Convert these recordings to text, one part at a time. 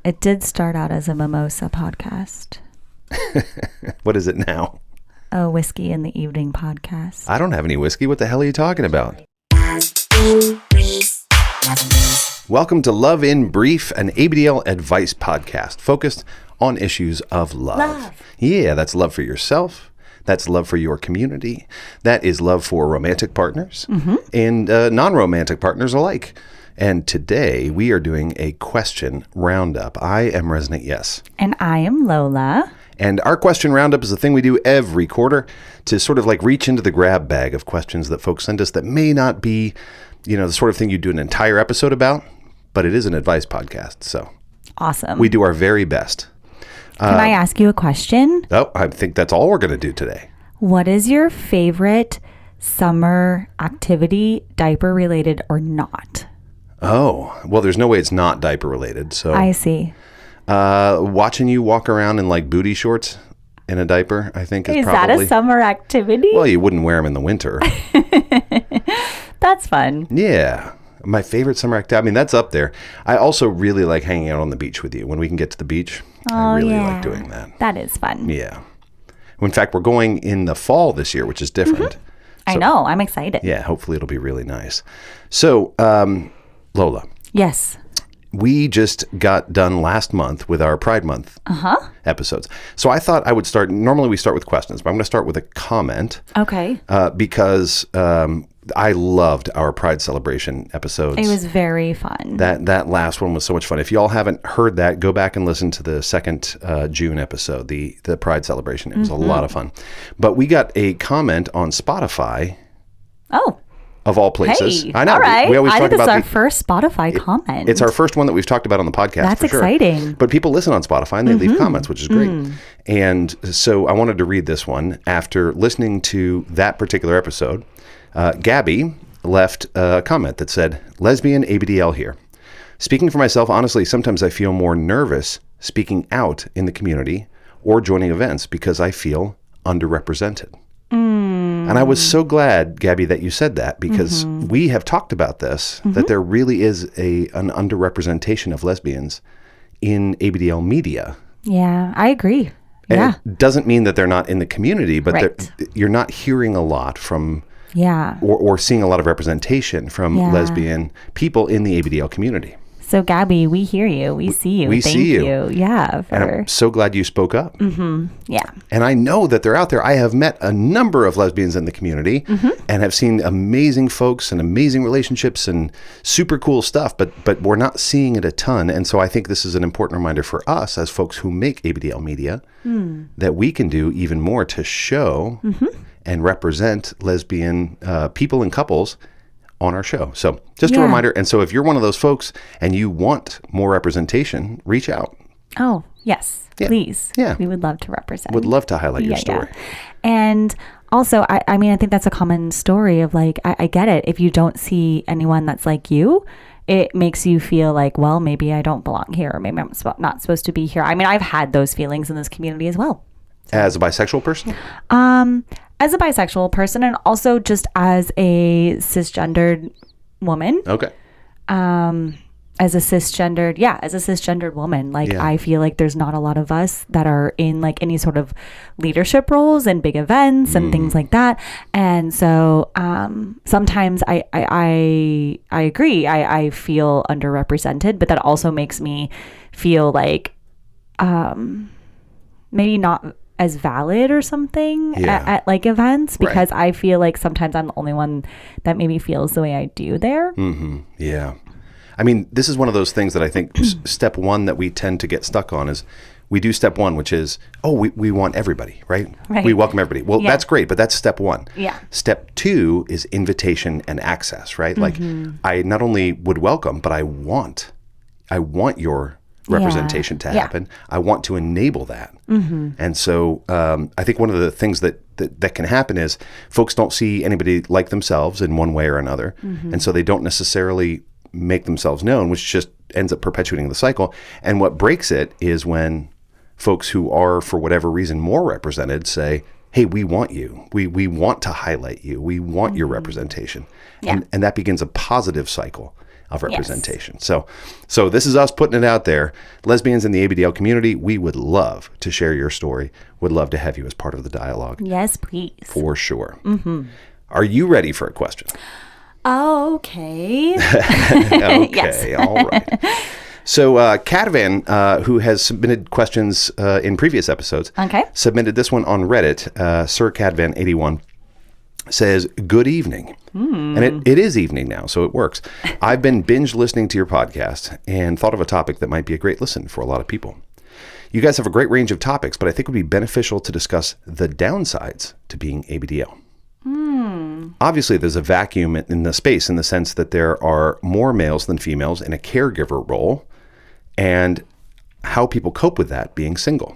It did start out as a mimosa podcast. What is it now? A whiskey in the evening podcast. I don't have any whiskey. What the hell are you talking about? Welcome to Love in Brief, an ABDL advice podcast focused on issues of love. Yeah, that's love for yourself. That's love for your community. That is love for romantic partners and non-romantic partners alike. And today we are doing a question roundup. I am Resonant Yes. And I am Lola. And our question roundup is a thing we do every quarter to sort of like reach into the grab bag of questions that folks send us that may not be, the sort of thing you do an entire episode about, but it is an advice podcast. So awesome. We do our very best. Can I ask you a question? Oh, I think that's all we're going to do today. What is your favorite summer activity, diaper related or not? Oh, well, there's no way it's not diaper related. So I see. Watching you walk around in like booty shorts in a diaper, I think is probably. Is that a summer activity? Well, you wouldn't wear them in the winter. That's fun. Yeah. My favorite summer activity. I mean, that's up there. I also really like hanging out on the beach with you. When we can get to the beach, I really like doing that. That is fun. Yeah. In fact, we're going in the fall this year, which is different. So, I know. I'm excited. Yeah. Hopefully it'll be really nice. So, Lola. Yes. We just got done last month with our Pride Month episodes. So I thought I would start. Normally we start with questions, but I'm going to start with a comment. Okay. Because I loved our Pride celebration episodes. It was very fun. That last one was so much fun. If y'all haven't heard that, go back and listen to the second June episode, the Pride celebration. It was a lot of fun. But we got a comment on Spotify. Oh. Of all places. Hey, I know. All right. We always talk about our first Spotify comment. It's our first one that we've talked about on the podcast. That's for sure. exciting. But people listen on Spotify and they leave comments, which is great. And so I wanted to read this one. After listening to that particular episode, Gabby left a comment that said, "Lesbian ABDL here. Speaking for myself, honestly, sometimes I feel more nervous speaking out in the community or joining events because I feel underrepresented." And I was so glad, Gabby, that you said that because we have talked about this, that there really is an underrepresentation of lesbians in ABDL media. Yeah, I agree. And it doesn't mean that they're not in the community, but you're not hearing a lot from or seeing a lot of representation from lesbian people in the ABDL community. So, Gabby, we hear you. We see you. We see you. Yeah. And I'm so glad you spoke up. Yeah. And I know that they're out there. I have met a number of lesbians in the community and have seen amazing folks and amazing relationships and super cool stuff, but we're not seeing it a ton. And so I think this is an important reminder for us as folks who make ABDL media that we can do even more to show and represent lesbian people and couples on our show. So just a reminder. And so if you're one of those folks and you want more representation, reach out. Oh, yes, please. Yeah. We would love to represent. Would love to highlight your story. Yeah. And also, I mean, I think that's a common story of like, I get it. If you don't see anyone that's like you, it makes you feel like, well, maybe I don't belong here, or maybe I'm not supposed to be here. I mean, I've had those feelings in this community as well. As a bisexual person? As a bisexual person, and also just as a cisgendered woman. Okay. As a cisgendered woman, like I feel like there's not a lot of us that are in like any sort of leadership roles and big events and things like that. And so sometimes I agree. I feel underrepresented, but that also makes me feel like maybe not as valid or something at like events, because I feel like sometimes I'm the only one that maybe feels the way I do there. Yeah. I mean, this is one of those things that I think step one that we tend to get stuck on is we do step one, which is, we want everybody, right? We welcome everybody. Well, that's great, but that's step one. Yeah. Step two is invitation and access, right? Like I not only would welcome, but I want your representation to happen. I want to enable that. And so I think one of the things that can happen is folks don't see anybody like themselves in one way or another. And so they don't necessarily make themselves known, which just ends up perpetuating the cycle. And what breaks it is when folks who are, for whatever reason, more represented say, hey, we want you. We want to highlight you. We want your representation. And that begins a positive cycle of representation. So this is us putting it out there. Lesbians in the ABDL community, we would love to share your story. Would love to have you as part of the dialogue. Yes, please. For sure. Are you ready for a question? Okay. Okay, Yes. all right. So Catavan, who has submitted questions in previous episodes, submitted this one on Reddit. Sir Catavan81 says, good evening. And it is evening now, so it works. I've been binge listening to your podcast and thought of a topic that might be a great listen for a lot of people. You guys have a great range of topics, but I think it would be beneficial to discuss the downsides to being ABDL. Obviously, there's a vacuum in the space in the sense that there are more males than females in a caregiver role, and how people cope with that being single.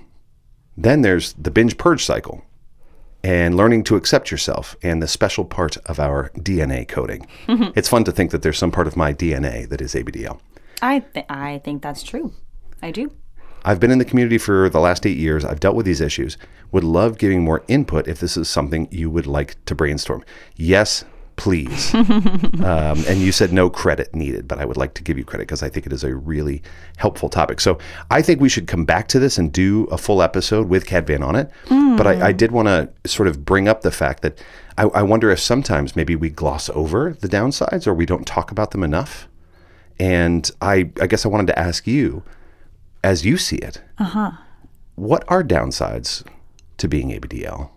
Then there's the binge purge cycle and learning to accept yourself and the special part of our DNA coding. It's fun to think that there's some part of my DNA that is ABDL. I think that's true. I do. I've been in the community for the last 8 years. I've dealt with these issues. Would love giving more input if this is something you would like to brainstorm. Yes, please. And you said no credit needed, but I would like to give you credit because I think it is a really helpful topic. So I think we should come back to this and do a full episode with Cad Van on it. But I did want to sort of bring up the fact that I wonder if sometimes maybe we gloss over the downsides or we don't talk about them enough. And I guess I wanted to ask you, as you see it, what are downsides to being ABDL?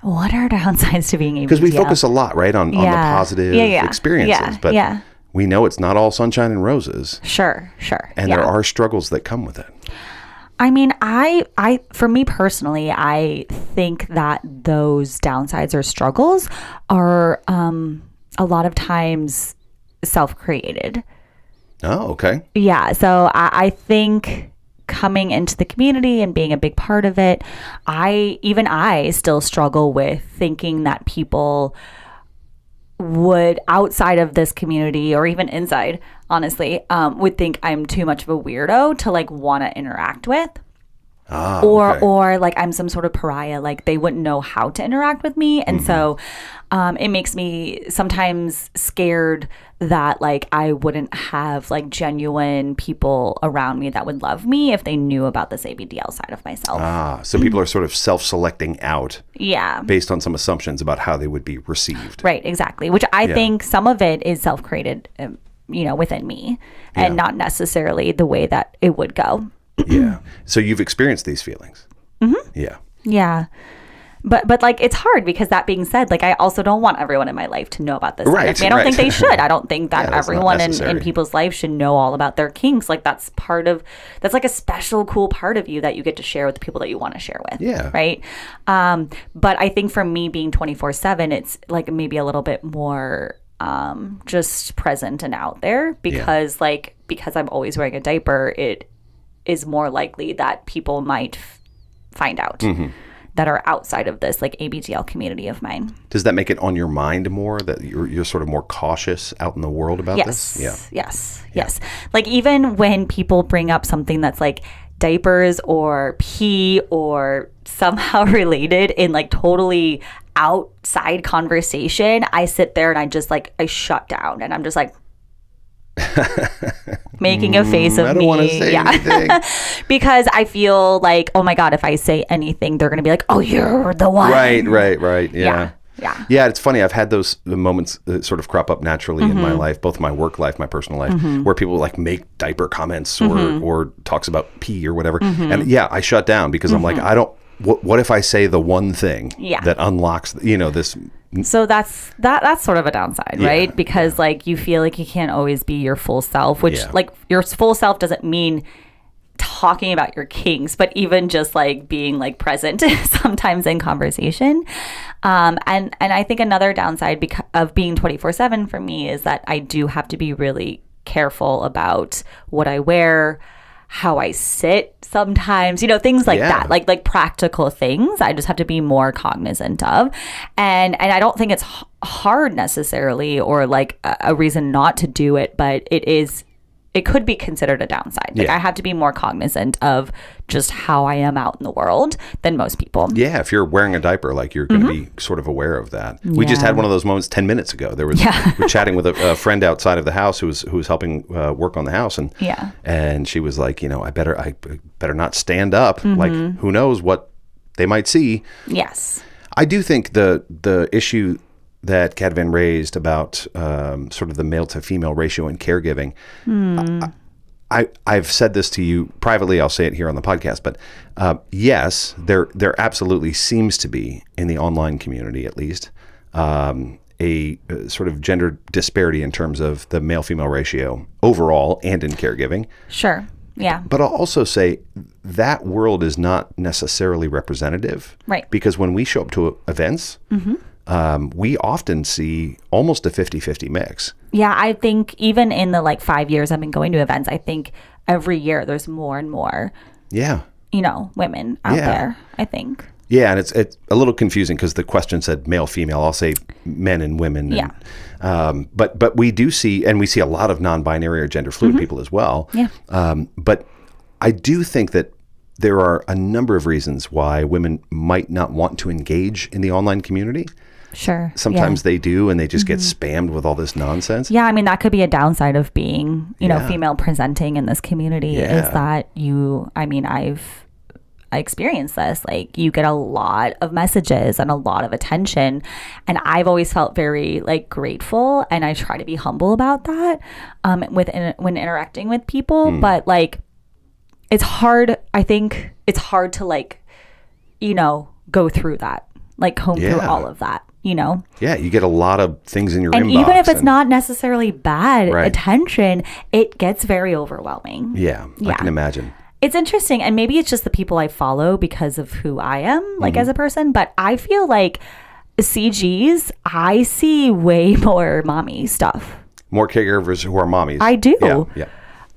What are downsides to being ABDL? Because we focus a lot, right, on the positive experiences, but we know it's not all sunshine and roses. Sure. And there are struggles that come with it. I mean, for me personally, I think that those downsides or struggles are a lot of times self-created. Oh, okay. Yeah. So I think coming into the community and being a big part of it, I still struggle with thinking that people would, outside of this community or even inside, honestly, would think I'm too much of a weirdo to like want to interact with. Or like I'm some sort of pariah, like they wouldn't know how to interact with me. And so it makes me sometimes scared that like I wouldn't have like genuine people around me that would love me if they knew about this ABDL side of myself. So people are sort of self-selecting out based on some assumptions about how they would be received. Right, exactly. Which I think some of it is self-created, within me and not necessarily the way that it would go. Yeah. So you've experienced these feelings. Yeah. Yeah. But like, it's hard because that being said, like, I also don't want everyone in my life to know about this. Right. I don't think they should. I don't think that everyone in people's life should know all about their kinks. Like that's like a special, cool part of you that you get to share with the people that you want to share with. Yeah. Right. But I think for me being 24/7, it's like maybe a little bit more just present and out there because because I'm always wearing a diaper, it is more likely that people might find out that are outside of this like ABDL community of mine. Does that make it on your mind more that you're sort of more cautious out in the world about this? Yes. Like even when people bring up something that's like diapers or pee or somehow related in like totally outside conversation, I sit there and I shut down and I'm just like making a face of I don't me. want to say anything. Because I feel like, oh my God, if I say anything, they're going to be like, oh, you're the one. Right. Yeah. Yeah, it's funny. I've had those moments that sort of crop up naturally in my life, both my work life, my personal life, where people like make diaper comments or talks about pee or whatever. And I shut down because I'm like, I don't, what if I say the one thing that unlocks, this. So that's sort of a downside, right? Because like you feel like you can't always be your full self, which like your full self doesn't mean talking about your kinks, but even just like being like present sometimes in conversation. And I think another downside of being 24/7 for me is that I do have to be really careful about what I wear, how I sit sometimes, things like that, like practical things. I just have to be more cognizant of. And I don't think it's hard necessarily or like a reason not to do it, but it is it could be considered a downside. Like I have to be more cognizant of just how I am out in the world than most people. Yeah, if you're wearing a diaper, like you're going to be sort of aware of that. We just had one of those moments 10 minutes ago. There was we're chatting with a friend outside of the house who was helping work on the house, and she was like, I better not stand up. Like, who knows what they might see. Yes. I do think the issue that Cadavan raised about sort of the male to female ratio in caregiving. I've said this to you privately. I'll say it here on the podcast. But yes, there absolutely seems to be, in the online community at least, a sort of gender disparity in terms of the male-female ratio overall and in caregiving. Sure. Yeah. But I'll also say that world is not necessarily representative. Right. Because when we show up to events, we often see almost a 50-50 mix. Yeah, I think even in the 5 years I've been going to events, I think every year there's more and more, women out there, I think. Yeah, and it's a little confusing because the question said male, female. I'll say men and women. Yeah. And, but we do see, and we see a lot of non-binary or gender fluid people as well. Yeah. But I do think that there are a number of reasons why women might not want to engage in the online community. Sure. Sometimes they do, and they just get spammed with all this nonsense. Yeah, I mean, that could be a downside of being, female presenting in this community is that I experienced this. Like, you get a lot of messages and a lot of attention, and I've always felt very grateful, and I try to be humble about that when interacting with people. But it's hard. I think it's hard to go through that, comb through all of that. Yeah, you get a lot of things in your and inbox. Even if it's not necessarily bad attention, it gets very overwhelming. Yeah, I can imagine. It's interesting, and maybe it's just the people I follow because of who I am, as a person, but I feel like CGs, I see way more mommy stuff. More caregivers who are mommies. I do. Yeah.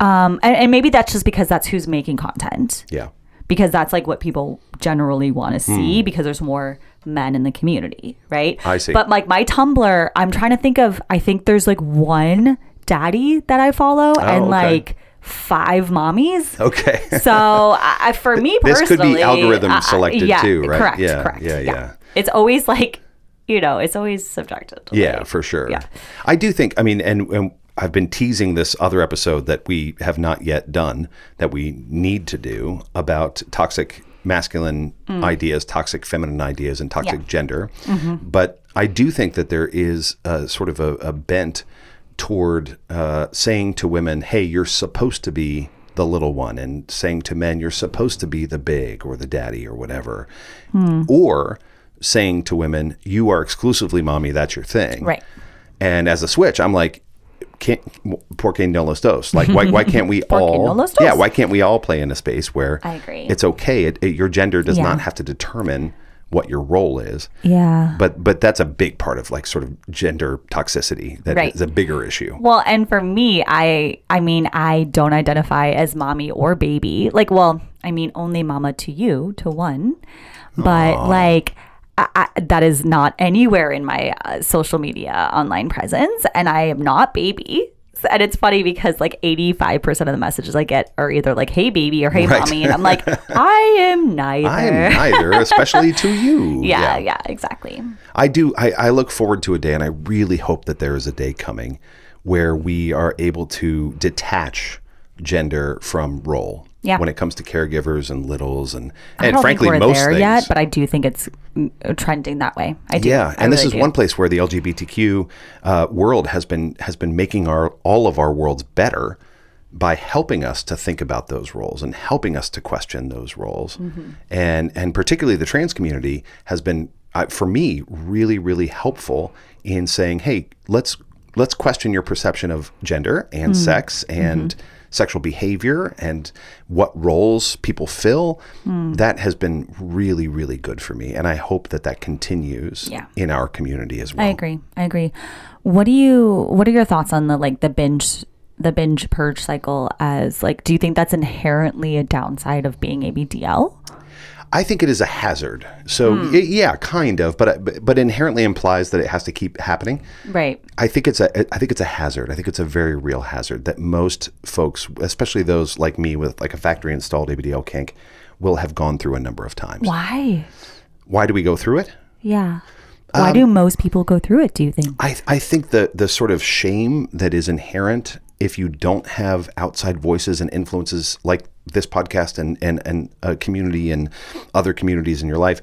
And maybe that's just because that's who's making content. Yeah. Because that's what people generally want to see because there's more men in the community, right? I see. But my Tumblr, I'm trying to think of, I think there's one daddy that I follow and 5 mommies. Okay. So for me personally, this could be algorithm selected too, right? Correct. Yeah, correct. Yeah. It's always it's always subjective. Yeah, for sure. Yeah. I do think, and I've been teasing this other episode that we have not yet done that we need to do about toxic masculine ideas, toxic feminine ideas, and toxic gender. But I do think that there is sort of a bent toward saying to women, hey, you're supposed to be the little one, and saying to men, you're supposed to be the big or the daddy or whatever. Or saying to women, you are exclusively mommy, that's your thing. Right. And as a switch, I'm like, porque no los dos? Why can't we all? No los dos. Yeah, why can't we all play in a space where I agree. It's okay? Your gender does not have to determine what your role is. Yeah. But that's a big part of sort of gender toxicity. That is a bigger issue. Well, and for me, I don't identify as mommy or baby. Only mama to you, to one, but that is not anywhere in my social media online presence, and I am not baby. And it's funny because 85% of the messages I get are either hey baby or hey mommy, and I'm I am neither. I am neither, especially to you. Yeah, exactly. I do. I look forward to a day, and I really hope that there is a day coming where we are able to detach gender from role. Yeah. When it comes to caregivers and littles and I don't frankly think we're most there things yet, but I do think it's trending that way. I do. Yeah, and this is one place where the LGBTQ world has been making all of our worlds better by helping us to think about those roles and helping us to question those roles. And particularly the trans community has been for me really, really helpful in saying, hey, let's question your perception of gender and sex and sexual behavior and what roles people fill. That has been really, really good for me. And I hope that continues in our community as well. I agree. What are your thoughts on the binge purge cycle as do you think that's inherently a downside of being ABDL? I think it is a hazard. So yeah, kind of, but inherently implies that it has to keep happening. Right. I think it's a hazard. I think it's a very real hazard that most folks, especially those like me with like a factory installed ABDL kink, will have gone through a number of times. Why? Why do we go through it? Yeah. Why do most people go through it, do you think? I think the sort of shame that is inherent if you don't have outside voices and influences like this podcast and a community and other communities in your life,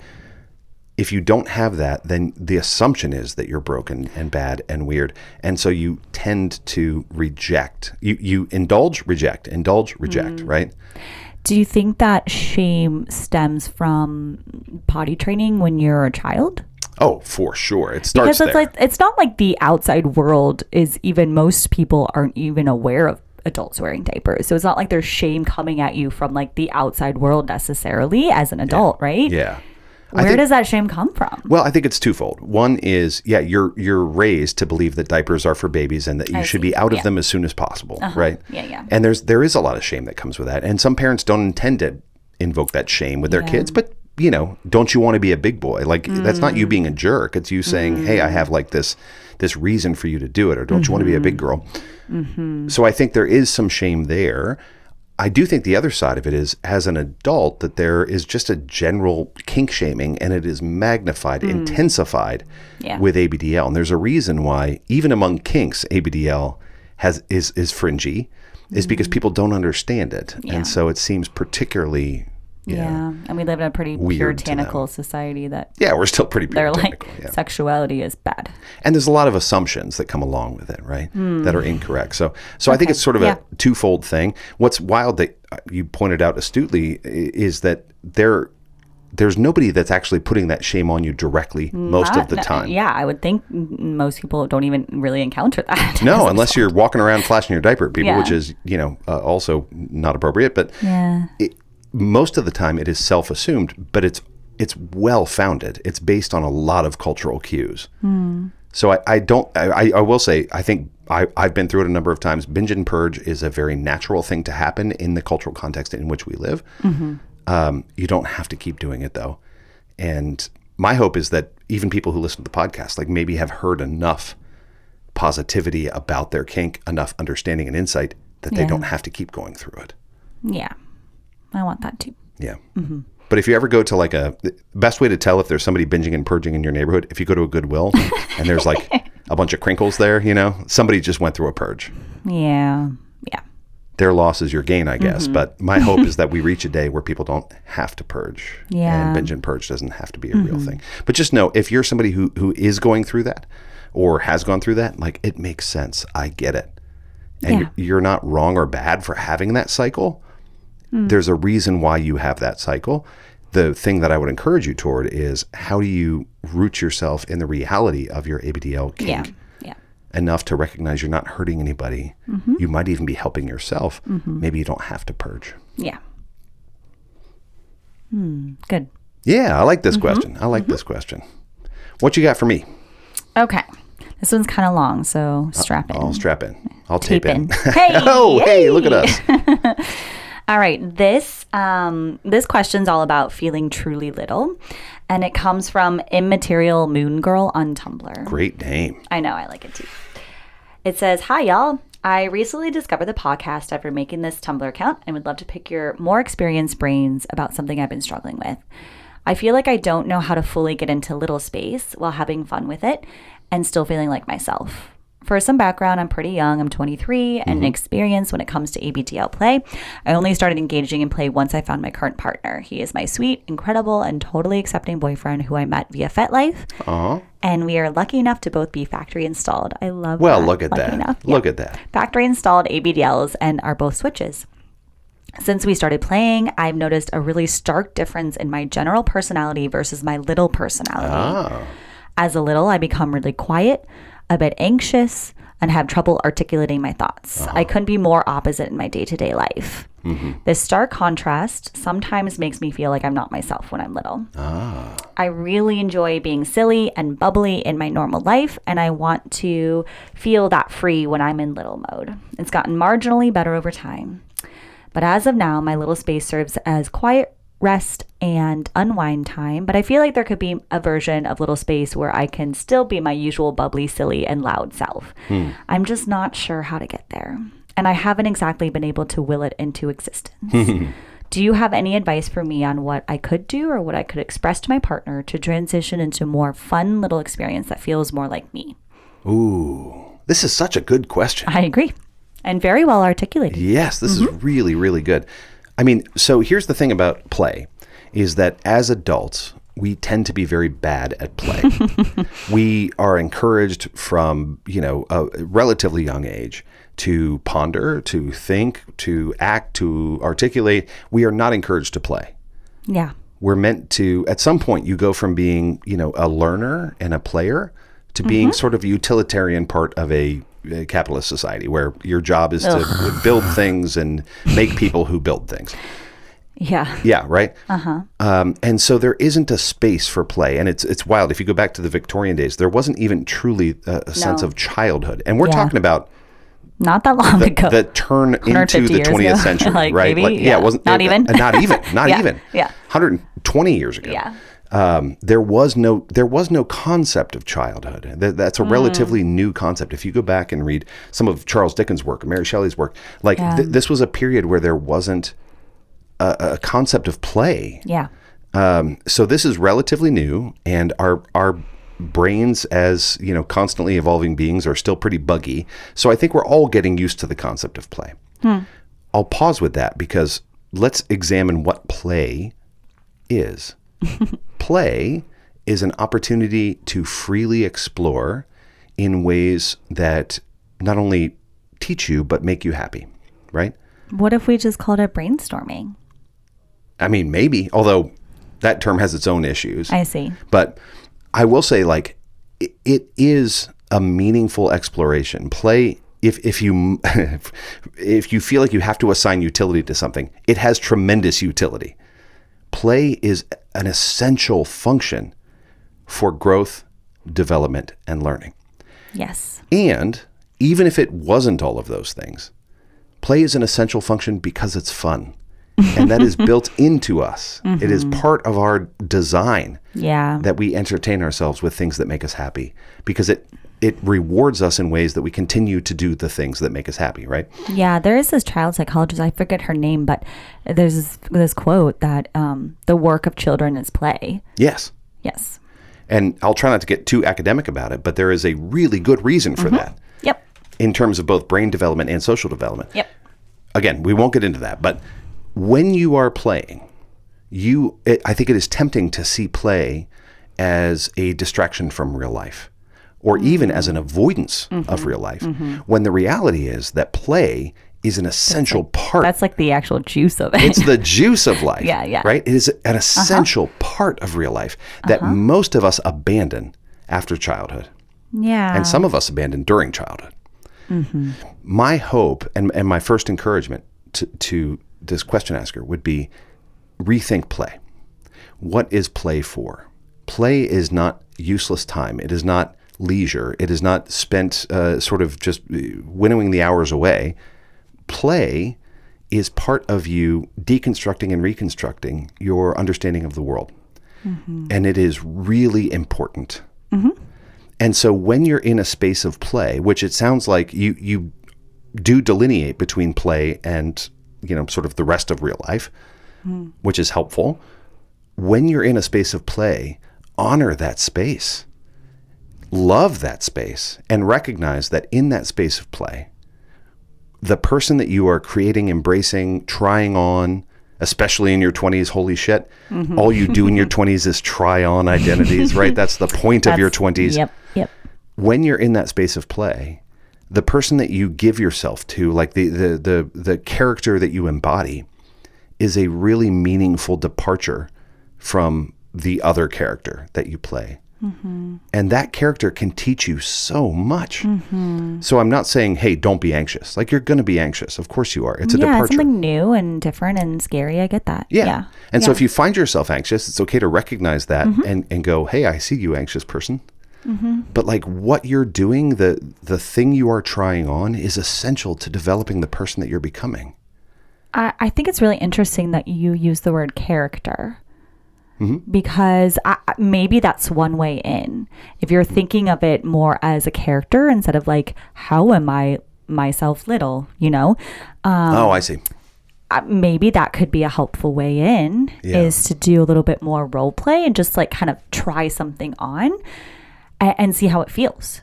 if you don't have that, then the assumption is that you're broken and bad and weird. And so you tend to reject. You indulge, reject, right? Do you think that shame stems from potty training when you're a child? Oh, for sure. It starts because there. It's not like the outside world is even, most people aren't even aware of adults wearing diapers. So it's not like there's shame coming at you from like the outside world necessarily as an adult, right? Yeah. Where does that shame come from? Well, I think it's twofold. One is, you're raised to believe that diapers are for babies and that you should be out of them as soon as possible, right? Yeah. And there is a lot of shame that comes with that. And some parents don't intend to invoke that shame with their kids, but don't you want to be a big boy? Like that's not you being a jerk. It's you saying, hey, I have like this reason for you to do it, or don't you want to be a big girl? So I think there is some shame there. I do think the other side of it is, as an adult, that there is just a general kink shaming, and it is magnified, intensified with ABDL. And there's a reason why, even among kinks, ABDL is fringy, is because people don't understand it. Yeah. And so it seems particularly and we live in a pretty puritanical society that we're still pretty puritanical. They're like sexuality is bad, and there's a lot of assumptions that come along with it, right? That are incorrect. So I think it's sort of a twofold thing. What's wild that you pointed out astutely is that there's nobody that's actually putting that shame on you directly most of the time. Yeah, I would think most people don't even really encounter that. No, unless you're walking around flashing your diaper at people, which is also not appropriate. But most of the time it is self-assumed, but it's well-founded. It's based on a lot of cultural cues. So I will say, I think I've been through it a number of times. Binge and purge is a very natural thing to happen in the cultural context in which we live. You don't have to keep doing it though. And my hope is that even people who listen to the podcast, like maybe have heard enough positivity about their kink, enough understanding and insight that they don't have to keep going through it. Yeah. I want that too. Yeah. But if you ever go to like the best way to tell if there's somebody binging and purging in your neighborhood, if you go to a Goodwill and there's like a bunch of crinkles there, somebody just went through a purge. Yeah. Their loss is your gain, I guess. But my hope is that we reach a day where people don't have to purge. Yeah. And binge and purge doesn't have to be a real thing. But just know, if you're somebody who is going through that or has gone through that, like, it makes sense. I get it. And you're not wrong or bad for having that cycle. There's a reason why you have that cycle. The thing that I would encourage you toward is, how do you root yourself in the reality of your ABDL kink enough to recognize you're not hurting anybody. You might even be helping yourself. Maybe you don't have to purge. Yeah. Good. Yeah, I like this question. I like this question. What you got for me? Okay. This one's kind of long, so strap in. I'll strap in. I'll tape in. Hey! Hey, look at us. All right, this question's all about feeling truly little, and it comes from Immaterial Moon Girl on Tumblr. Great name. I know, I like it too. It says, "Hi y'all. I recently discovered the podcast after making this Tumblr account and would love to pick your more experienced brains about something I've been struggling with. I feel like I don't know how to fully get into little space while having fun with it and still feeling like myself. For some background, I'm pretty young. I'm 23 and inexperienced when it comes to ABDL play. I only started engaging in play once I found my current partner. He is my sweet, incredible, and totally accepting boyfriend who I met via FetLife. And we are lucky enough to both be factory installed." I love that. Well, look at Lucky that. enough. Look at that. Factory installed ABDLs and are both switches. Since we started playing, I've noticed a really stark difference in my general personality versus my little personality. As a little, I become really quiet, a bit anxious, and have trouble articulating my thoughts. I couldn't be more opposite in my day-to-day life. This stark contrast sometimes makes me feel like I'm not myself when I'm little. I really enjoy being silly and bubbly in my normal life, and I want to feel that free when I'm in little mode. It's gotten marginally better over time. But as of now, my little space serves as quiet rest and unwind time, but I feel like there could be a version of little space where I can still be my usual bubbly, silly, and loud self. I'm just not sure how to get there. And I haven't exactly been able to will it into existence. Do you have any advice for me on what I could do or what I could express to my partner to transition into a more fun little experience that feels more like me? Ooh, this is such a good question. I agree. And very well articulated. Yes, this is really, really good. I mean, so here's the thing about play is that as adults, we tend to be very bad at play. We are encouraged from, a relatively young age to ponder, to think, to act, to articulate. We are not encouraged to play. Yeah. We're meant to, at some point, you go from being, a learner and a player to being sort of a utilitarian part of a capitalist society where your job is to build things and make people who build things. Yeah. Yeah, right? And so there isn't a space for play. And it's wild. If you go back to the Victorian days, there wasn't even truly a sense of childhood. And we're talking about not that long ago. The turn into the 20th century, right? Maybe? It wasn't not even. Not even. Yeah. 120 years ago. Yeah. There was no concept of childhood. That's a relatively new concept. If you go back and read some of Charles Dickens' work, Mary Shelley's work, this was a period where there wasn't a concept of play. Yeah. So this is relatively new, and our brains, as constantly evolving beings, are still pretty buggy. So I think we're all getting used to the concept of play. I'll pause with that because let's examine what play is. Play is an opportunity to freely explore in ways that not only teach you, but make you happy, right? What if we just called it brainstorming? I mean, maybe, although that term has its own issues. I see. But I will say, it is a meaningful exploration. Play, if you feel like you have to assign utility to something, it has tremendous utility. Play is an essential function for growth, development, and learning. Yes. And even if it wasn't all of those things, play is an essential function because it's fun. And that is built into us. It is part of our design that we entertain ourselves with things that make us happy because it rewards us in ways that we continue to do the things that make us happy, right? Yeah, there is this child psychologist, I forget her name, but there's this quote that the work of children is play. Yes. Yes. And I'll try not to get too academic about it, but there is a really good reason for that. Yep. In terms of both brain development and social development. Yep. Again, we won't get into that, but when you are playing, I think it is tempting to see play as a distraction from real life, or even as an avoidance of real life, when the reality is that play is an essential part. That's like the actual juice of it. It's the juice of life. Yeah. Right? It is an essential part of real life that most of us abandon after childhood. Yeah. And some of us abandon during childhood. My hope and my first encouragement to this question asker would be rethink play. What is play for? Play is not useless time. It is not leisure. It is not spent sort of just winnowing the hours away. Play is part of you deconstructing and reconstructing your understanding of the world. And it is really important. And so when you're in a space of play, which it sounds like you do delineate between play and sort of the rest of real life, which is helpful. When you're in a space of play, honor that space, love that space, and recognize that in that space of play, the person that you are creating, embracing, trying on, especially in your 20s, holy shit, all you do in your 20s is try on identities, right? That's the point of your 20s. Yep. When you're in that space of play, the person that you give yourself to, like the character that you embody, is a really meaningful departure from the other character that you play. And that character can teach you so much. So I'm not saying, hey, don't be anxious. Like, you're going to be anxious. Of course you are. It's a departure. It's something new and different and scary. I get that. Yeah. And so if you find yourself anxious, it's okay to recognize that and go, hey, I see you, anxious person. But like what you're doing, the thing you are trying on is essential to developing the person that you're becoming. I think it's really interesting that you use the word character. Because maybe that's one way in. If you're thinking of it more as a character instead of like, how am I myself little, you know? Oh, I see. Maybe that could be a helpful way in, is to do a little bit more role play and just like kind of try something on and see how it feels.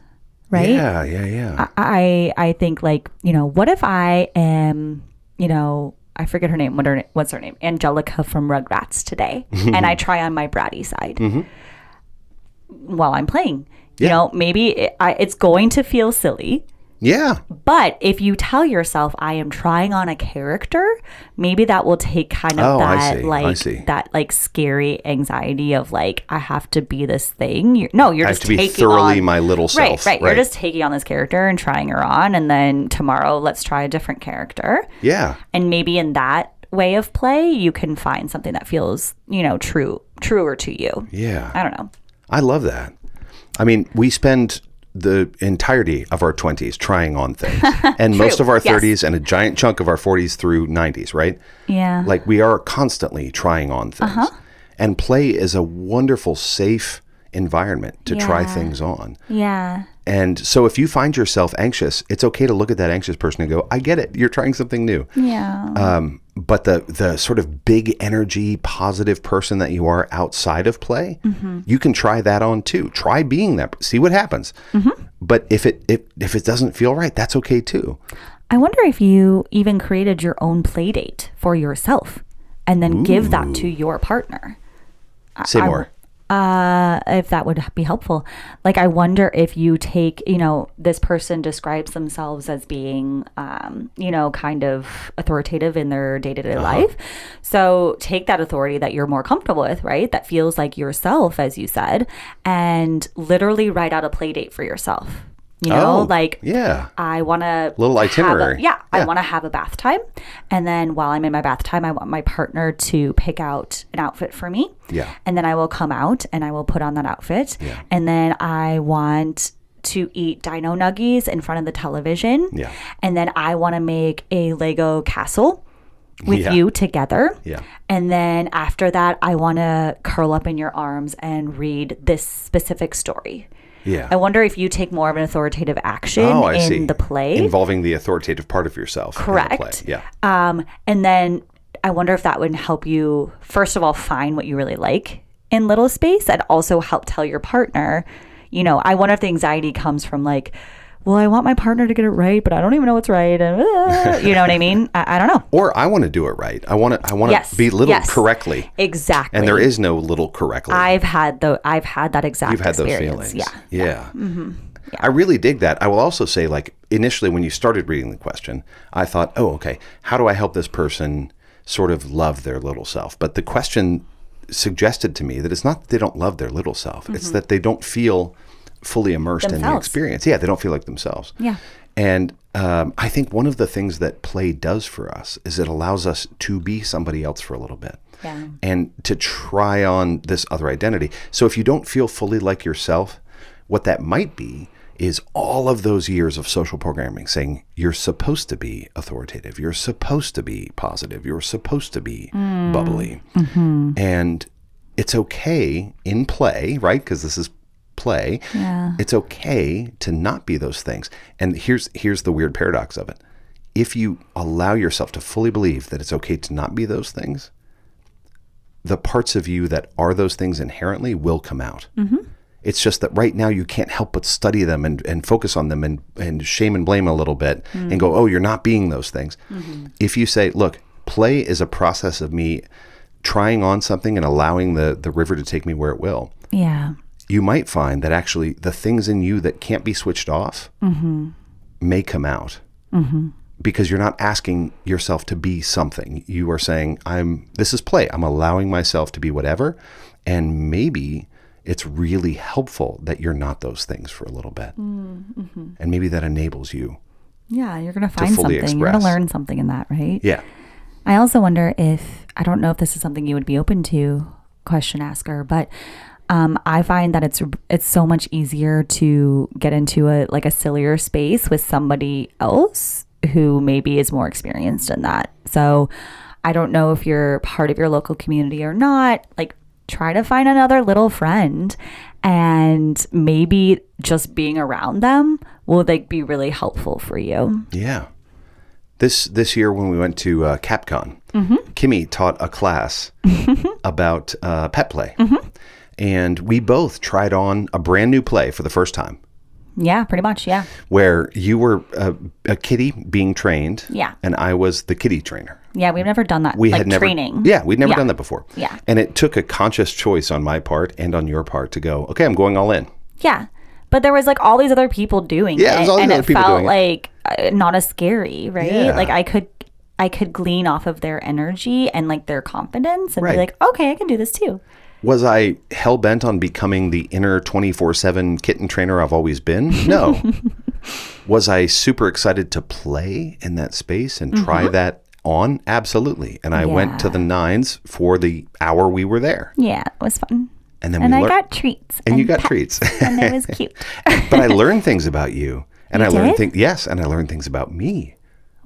Right? Yeah. I think like, you know, what if I am, you know, I forget her name. What's her name? Angelica from Rugrats today. And I try on my bratty side while I'm playing. You know, maybe it's going to feel silly. Yeah. But if you tell yourself, I am trying on a character, maybe that will take kind of that like scary anxiety of like, I have to be this thing. You're just taking on. I have to be thoroughly my little self. Right. You're just taking on this character and trying her on. And then tomorrow, let's try a different character. Yeah. And maybe in that way of play, you can find something that feels, you know, truer to you. Yeah. I don't know. I love that. I mean, we spend the entirety of our 20s trying on things and most of our 30s and a giant chunk of our 40s through 90s, right? Yeah. Like we are constantly trying on things. And play is a wonderful, safe environment to try things on. Yeah. And so if you find yourself anxious, it's okay to look at that anxious person and go, I get it. You're trying something new. Yeah. But the sort of big energy, positive person that you are outside of play, you can try that on too. Try being that. See what happens. But if it doesn't feel right, that's okay too. I wonder if you even created your own play date for yourself and then give that to your partner. Say more. If that would be helpful. Like, I wonder if you take, you know, this person describes themselves as being, you know, kind of authoritative in their day-to-day life. So take that authority that you're more comfortable with, right? That feels like yourself, as you said, and literally write out a play date for yourself. You know, I want to little itinerary. I want to have a bath time. And then while I'm in my bath time, I want my partner to pick out an outfit for me. Yeah. And then I will come out and I will put on that outfit. Yeah. And then I want to eat dino nuggies in front of the television. Yeah. And then I want to make a Lego castle with you together. Yeah. And then after that, I want to curl up in your arms and read this specific story. Yeah. I wonder if you take more of an authoritative action in the play. Involving the authoritative part of yourself. Correct. In the play. Yeah. And then I wonder if that would help you, first of all, find what you really like in little space and also help tell your partner, you know, I wonder if the anxiety comes from like, well, I want my partner to get it right, but I don't even know what's right. And, you know what I mean? I don't know. Or I want to do it right. I want to be little correctly. Exactly. And there is no little correctly. I've had that exact You've had experience. those feelings. Yeah. I really dig that. I will also say, like, initially when you started reading the question, I thought, oh, okay, how do I help this person sort of love their little self? But the question suggested to me that it's not that they don't love their little self. It's that they don't feel fully immersed in the experience. Yeah, they don't feel like themselves. Yeah. And I think one of the things that play does for us is it allows us to be somebody else for a little bit. Yeah. And to try on this other identity. So if you don't feel fully like yourself, what that might be is all of those years of social programming saying you're supposed to be authoritative, you're supposed to be positive, you're supposed to be bubbly. And it's okay in play, right? Because this is play. Yeah. It's okay to not be those things. And here's the weird paradox of it. If you allow yourself to fully believe that it's okay to not be those things, the parts of you that are those things inherently will come out. It's just that right now you can't help but study them and focus on them and shame and blame a little bit and go, oh, you're not being those things. If you say, look, play is a process of me trying on something and allowing the river to take me where it will. Yeah. You might find that actually the things in you that can't be switched off may come out because you're not asking yourself to be something. You are saying, this is play. I'm allowing myself to be whatever. And maybe it's really helpful that you're not those things for a little bit. And maybe that enables you. Yeah, you're going to find something. You're going to learn something in that, right? Yeah. I also wonder I don't know if this is something you would be open to, question asker, but I find that it's so much easier to get into a sillier space with somebody else who maybe is more experienced in that. So I don't know if you're part of your local community or not. Like, try to find another little friend, and maybe just being around them will like be really helpful for you. Yeah. This year when we went to CapCon, Kimmy taught a class about pet play. And we both tried on a brand new play for the first time. Yeah, pretty much. Yeah. Where you were a kitty being trained. Yeah. And I was the kitty trainer. Yeah, we've never done that. We like had never, training. Yeah, we'd never done that before. Yeah. And it took a conscious choice on my part and on your part to go, okay, I'm going all in. Yeah. But there was like all these other people doing it. And it felt like not as scary, right? Yeah. Like I could glean off of their energy and like their confidence and be like, okay, I can do this too. Was I hell-bent on becoming the inner 24/7 kitten trainer I've always been? No. Was I super excited to play in that space and try that on? Absolutely. And I went to the nines for the hour we were there. Yeah, it was fun. And then I got treats. And you got treats. And it was cute. But I learned things about you. And You I learned did? things. Yes, and I learned things about me.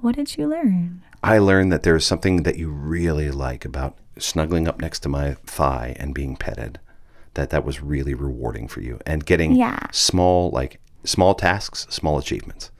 What did you learn? I learned that there's something that you really like about snuggling up next to my thigh and being petted. That was really rewarding for you, and getting small tasks, small achievements.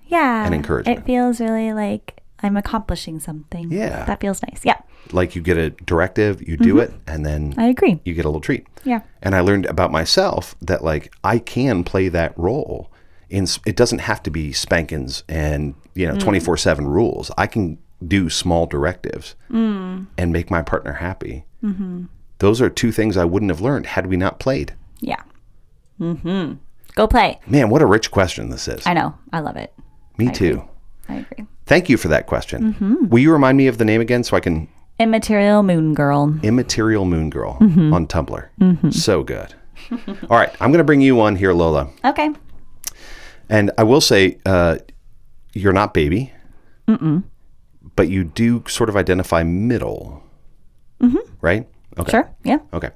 Yeah. And encouragement. It feels really like I'm accomplishing something. Yeah. That feels nice. Yeah. Like you get a directive, you do it, and then I agree. you get a little treat. Yeah. And I learned about myself that like I can play that role. It doesn't have to be spankings and 24/7 rules. I can do small directives and make my partner happy. Those are two things I wouldn't have learned had we not played. Yeah. Go play. Man, what a rich question this is. I know. I love it. Me too. I agree. Thank you for that question. Will you remind me of the name again so I can... Immaterial Moon Girl. Immaterial Moon Girl on Tumblr. So good. All right. I'm going to bring you on here, Lola. Okay. And I will say, you're not baby, but you do sort of identify middle, right? Okay. Sure. Yeah. Okay.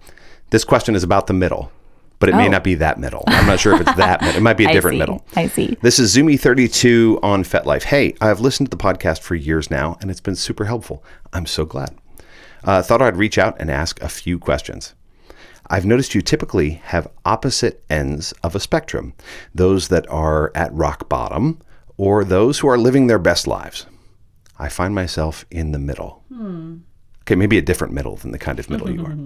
This question is about the middle, but it may not be that middle. I'm not sure if it's that middle. It might be a different middle. I see. This is Zoomy32 on FetLife. Hey, I've listened to the podcast for years now, and it's been super helpful. I'm so glad. Thought I'd reach out and ask a few questions. I've noticed you typically have opposite ends of a spectrum, those that are at rock bottom or those who are living their best lives. I find myself in the middle. Okay, maybe a different middle than the kind of middle you are.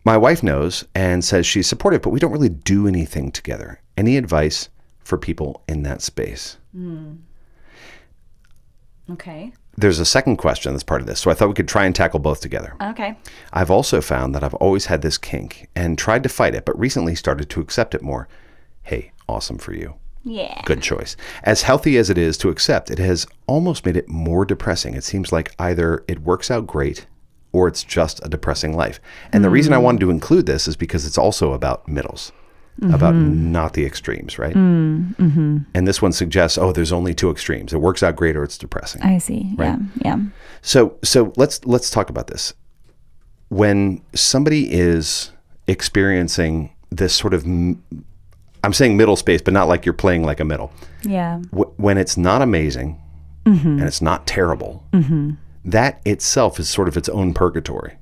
My wife knows and says she's supportive, but we don't really do anything together. Any advice for people in that space? Okay. There's a second question that's part of this, so I thought we could try and tackle both together. Okay. I've also found that I've always had this kink and tried to fight it, but recently started to accept it more. Hey, awesome for you. Yeah. Good choice. As healthy as it is to accept, it has almost made it more depressing. It seems like either it works out great or it's just a depressing life. And the reason I wanted to include this is because it's also about middles, about not the extremes, right? And this one suggests, there's only two extremes. It works out great or it's depressing. I see. Right? Yeah. So let's talk about this. When somebody is experiencing this sort of, I'm saying middle space, but not like you're playing like a middle. Yeah. When it's not amazing and it's not terrible, that itself is sort of its own purgatory.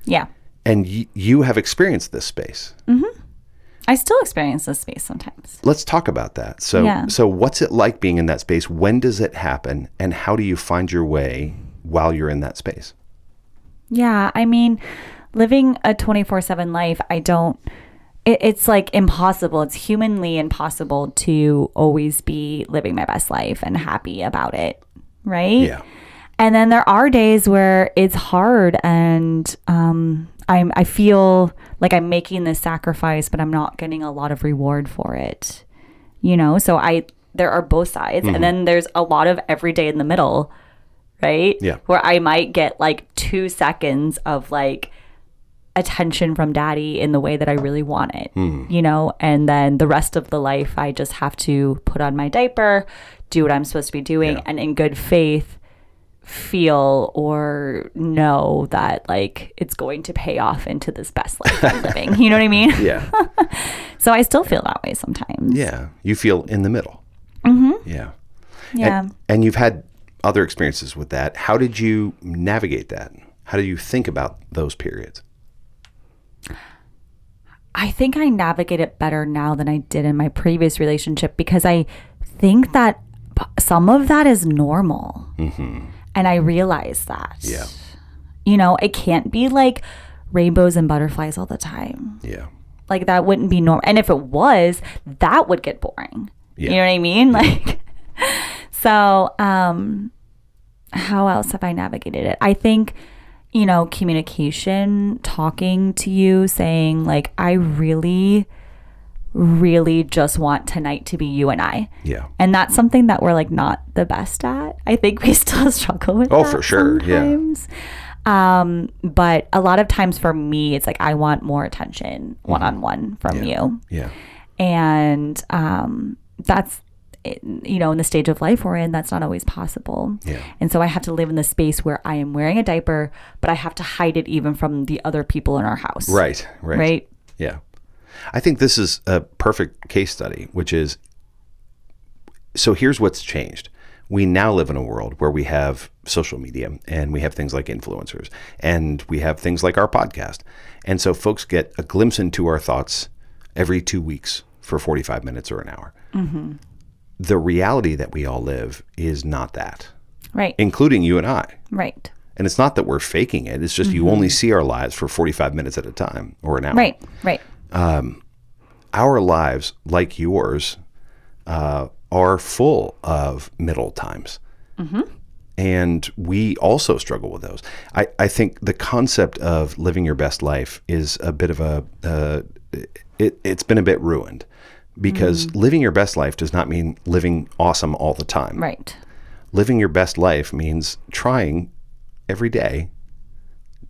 Yeah. And you have experienced this space. I still experience this space sometimes. Let's talk about that. So what's it like being in that space? When does it happen? And how do you find your way while you're in that space? Yeah. I mean, living a 24/7 life, it's like impossible. It's humanly impossible to always be living my best life and happy about it. Right? Yeah. And then there are days where it's hard and I feel like I'm making this sacrifice, but I'm not getting a lot of reward for it. So there are both sides. And then there's a lot of every day in the middle, right? Yeah. Where I might get like 2 seconds of like attention from daddy in the way that I really want it, and then the rest of the life, I just have to put on my diaper, do what I'm supposed to be doing, and in good faith, feel or know that like it's going to pay off into this best life I'm living. You know what I mean? Yeah. So I still feel that way sometimes. Yeah. You feel in the middle. Yeah. Yeah. And you've had other experiences with that. How did you navigate that? How do you think about those periods? I think I navigate it better now than I did in my previous relationship because I think that some of that is normal. Mm-hmm. And I realize that. Yeah. You know, it can't be like rainbows and butterflies all the time. Yeah. Like that wouldn't be normal. And if it was, that would get boring. Yeah. You know what I mean? Like, so, how else have I navigated it? I think, you know, communication, talking to you, saying like, I really, really just want tonight to be you and I. Yeah. And that's something that we're like not the best at. I think we still struggle with that for sure. sometimes. Yeah. But a lot of times for me, it's like, I want more attention one-on-one from you. Yeah. And, that's, you know, in the stage of life we're in, that's not always possible. Yeah. And so I have to live in the space where I am wearing a diaper, but I have to hide it even from the other people in our house. Right. Yeah. I think this is a perfect case study, which is, so here's what's changed. We now live in a world where we have social media and we have things like influencers and we have things like our podcast. And so folks get a glimpse into our thoughts every 2 weeks for 45 minutes or an hour. Mm-hmm. The reality that we all live is not that. Right. Including you and I. Right. And it's not that we're faking it. It's just you only see our lives for 45 minutes at a time or an hour. Right. Our lives, like yours, are full of middle times. Mm-hmm. And we also struggle with those. I think the concept of living your best life is a bit of it's been a bit ruined. Because living your best life does not mean living awesome all the time. Right. Living your best life means trying every day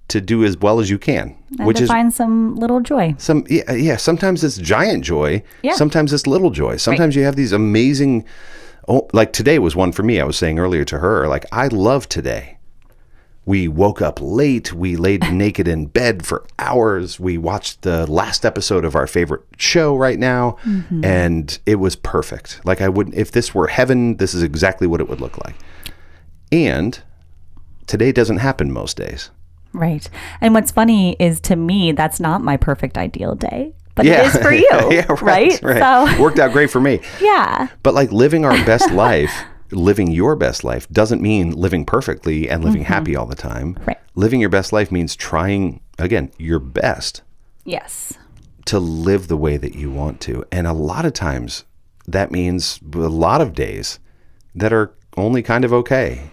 to do as well as you can. And which to find some little joy. Sometimes it's giant joy. Yeah. Sometimes it's little joy. Sometimes you have these amazing, like today was one for me. I was saying earlier to her, like, I love today. We woke up late. We laid naked in bed for hours. We watched the last episode of our favorite show right now. Mm-hmm. And it was perfect. Like if this were heaven, this is exactly what it would look like. And today doesn't happen most days. Right. And what's funny is, to me, that's not my perfect ideal day. But it is for you. Yeah, right. So worked out great for me. Yeah. But like living our best life, living your best life doesn't mean living perfectly and living happy all the time. Right. Living your best life means trying, again, your best. Yes. To live the way that you want to. And a lot of times that means a lot of days that are only kind of okay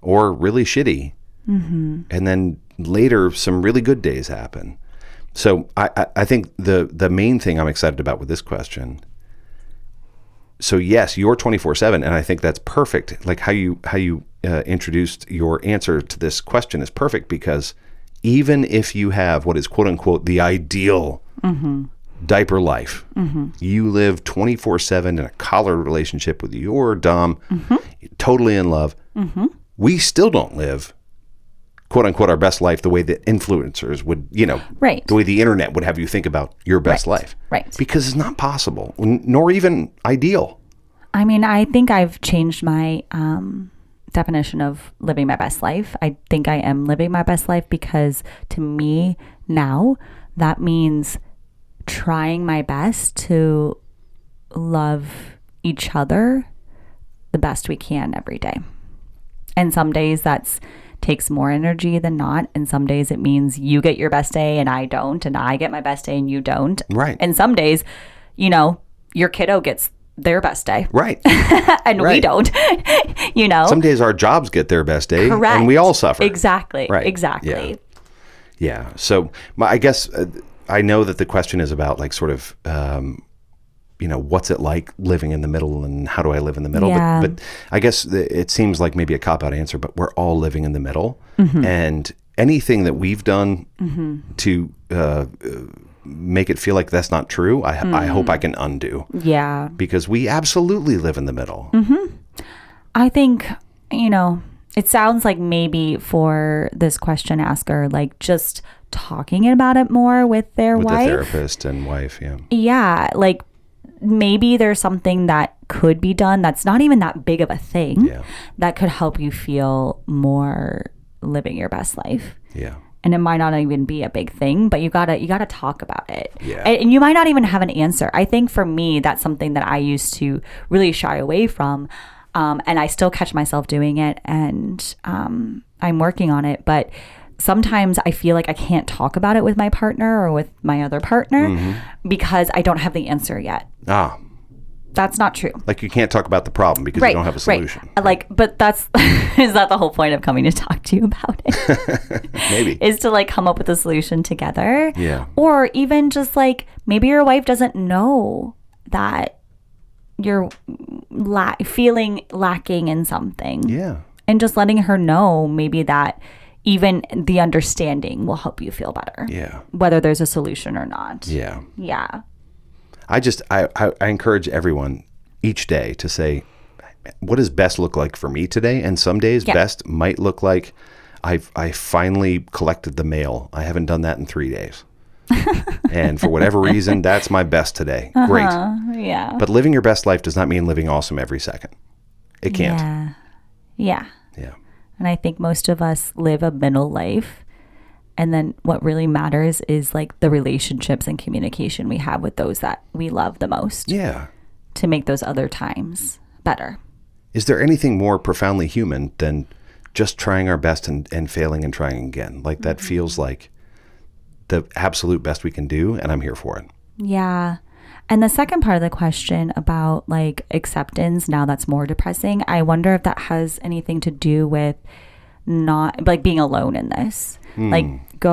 or really shitty. Mm-hmm. And then later some really good days happen. So I think the main thing I'm excited about with this question, so yes, you're 24/7, and I think that's perfect. Like how you introduced your answer to this question is perfect, because even if you have what is quote unquote the ideal diaper life, you live 24/7 in a collared relationship with your dom, totally in love. We still don't live quote unquote our best life the way that influencers would, right. The way the internet would have you think about your best life. Right. Because it's not possible, nor even ideal. I mean, I think I've changed my definition of living my best life. I think I am living my best life because to me now, that means trying my best to love each other the best we can every day. And some days that's takes more energy than not, and some days it means you get your best day and I don't, and I get my best day and you don't. Right. And some days, your kiddo gets their best day. Right. And we don't. Some days our jobs get their best day. Correct. And we all suffer. Exactly. Right. Exactly. Yeah. So I guess I know that the question is about like sort of what's it like living in the middle, and how do I live in the middle? Yeah. But I guess it seems like maybe a cop-out answer, but we're all living in the middle. And anything that we've done to make it feel like that's not true, I hope I can undo. Yeah. Because we absolutely live in the middle. I think, it sounds like maybe for this question asker, like just talking about it more with their wife. With the therapist and wife, yeah. Yeah, like maybe there's something that could be done that's not even that big of a thing that could help you feel more living your best life. Yeah. And it might not even be a big thing, but you gotta talk about it. Yeah. And you might not even have an answer. I think for me, that's something that I used to really shy away from. And I still catch myself doing it, and I'm working on it. But sometimes I feel like I can't talk about it with my partner or with my other partner because I don't have the answer yet. That's not true. Like you can't talk about the problem because you don't have a solution. Right. Like, but that's, is that the whole point of coming to talk to you about it? Maybe. Is to like come up with a solution together. Yeah. Or even just like, maybe your wife doesn't know that you're feeling lacking in something. Yeah. And just letting her know maybe that even the understanding will help you feel better. Yeah. Whether there's a solution or not. Yeah. Yeah. I encourage everyone each day to say, what does best look like for me today? And some days best might look like I finally collected the mail. I haven't done that in 3 days. And for whatever reason, that's my best today. Great. Yeah. But living your best life does not mean living awesome every second. It can't. Yeah. Yeah. And I think most of us live a middle life. And then what really matters is like the relationships and communication we have with those that we love the most. Yeah. To make those other times better. Is there anything more profoundly human than just trying our best and failing and trying again? Like that feels like the absolute best we can do, and I'm here for it. Yeah. And the second part of the question about like acceptance, now that's more depressing. I wonder if that has anything to do with not like being alone in this. Like I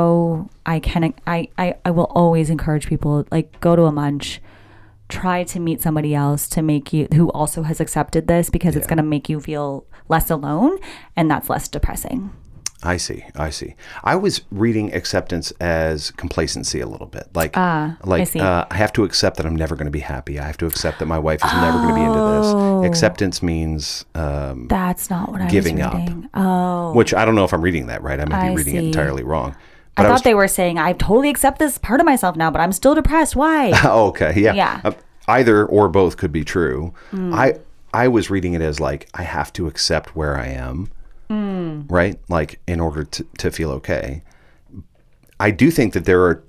will always encourage people, like go to a munch, try to meet somebody else to make you, who also has accepted this, because it's going to make you feel less alone, and that's less depressing. I see. I was reading acceptance as complacency a little bit. Like I have to accept that I'm never going to be happy. I have to accept that my wife is never going to be into this. Acceptance means that's not what I giving was up. reading. Oh, which I don't know if I'm reading that right. I might be reading it entirely wrong. But I thought they were saying I totally accept this part of myself now, but I'm still depressed. Why? Okay. Yeah. Yeah. Either or both could be true. I was reading it as like I have to accept where I am. Right? Like in order to feel okay. I do think that there are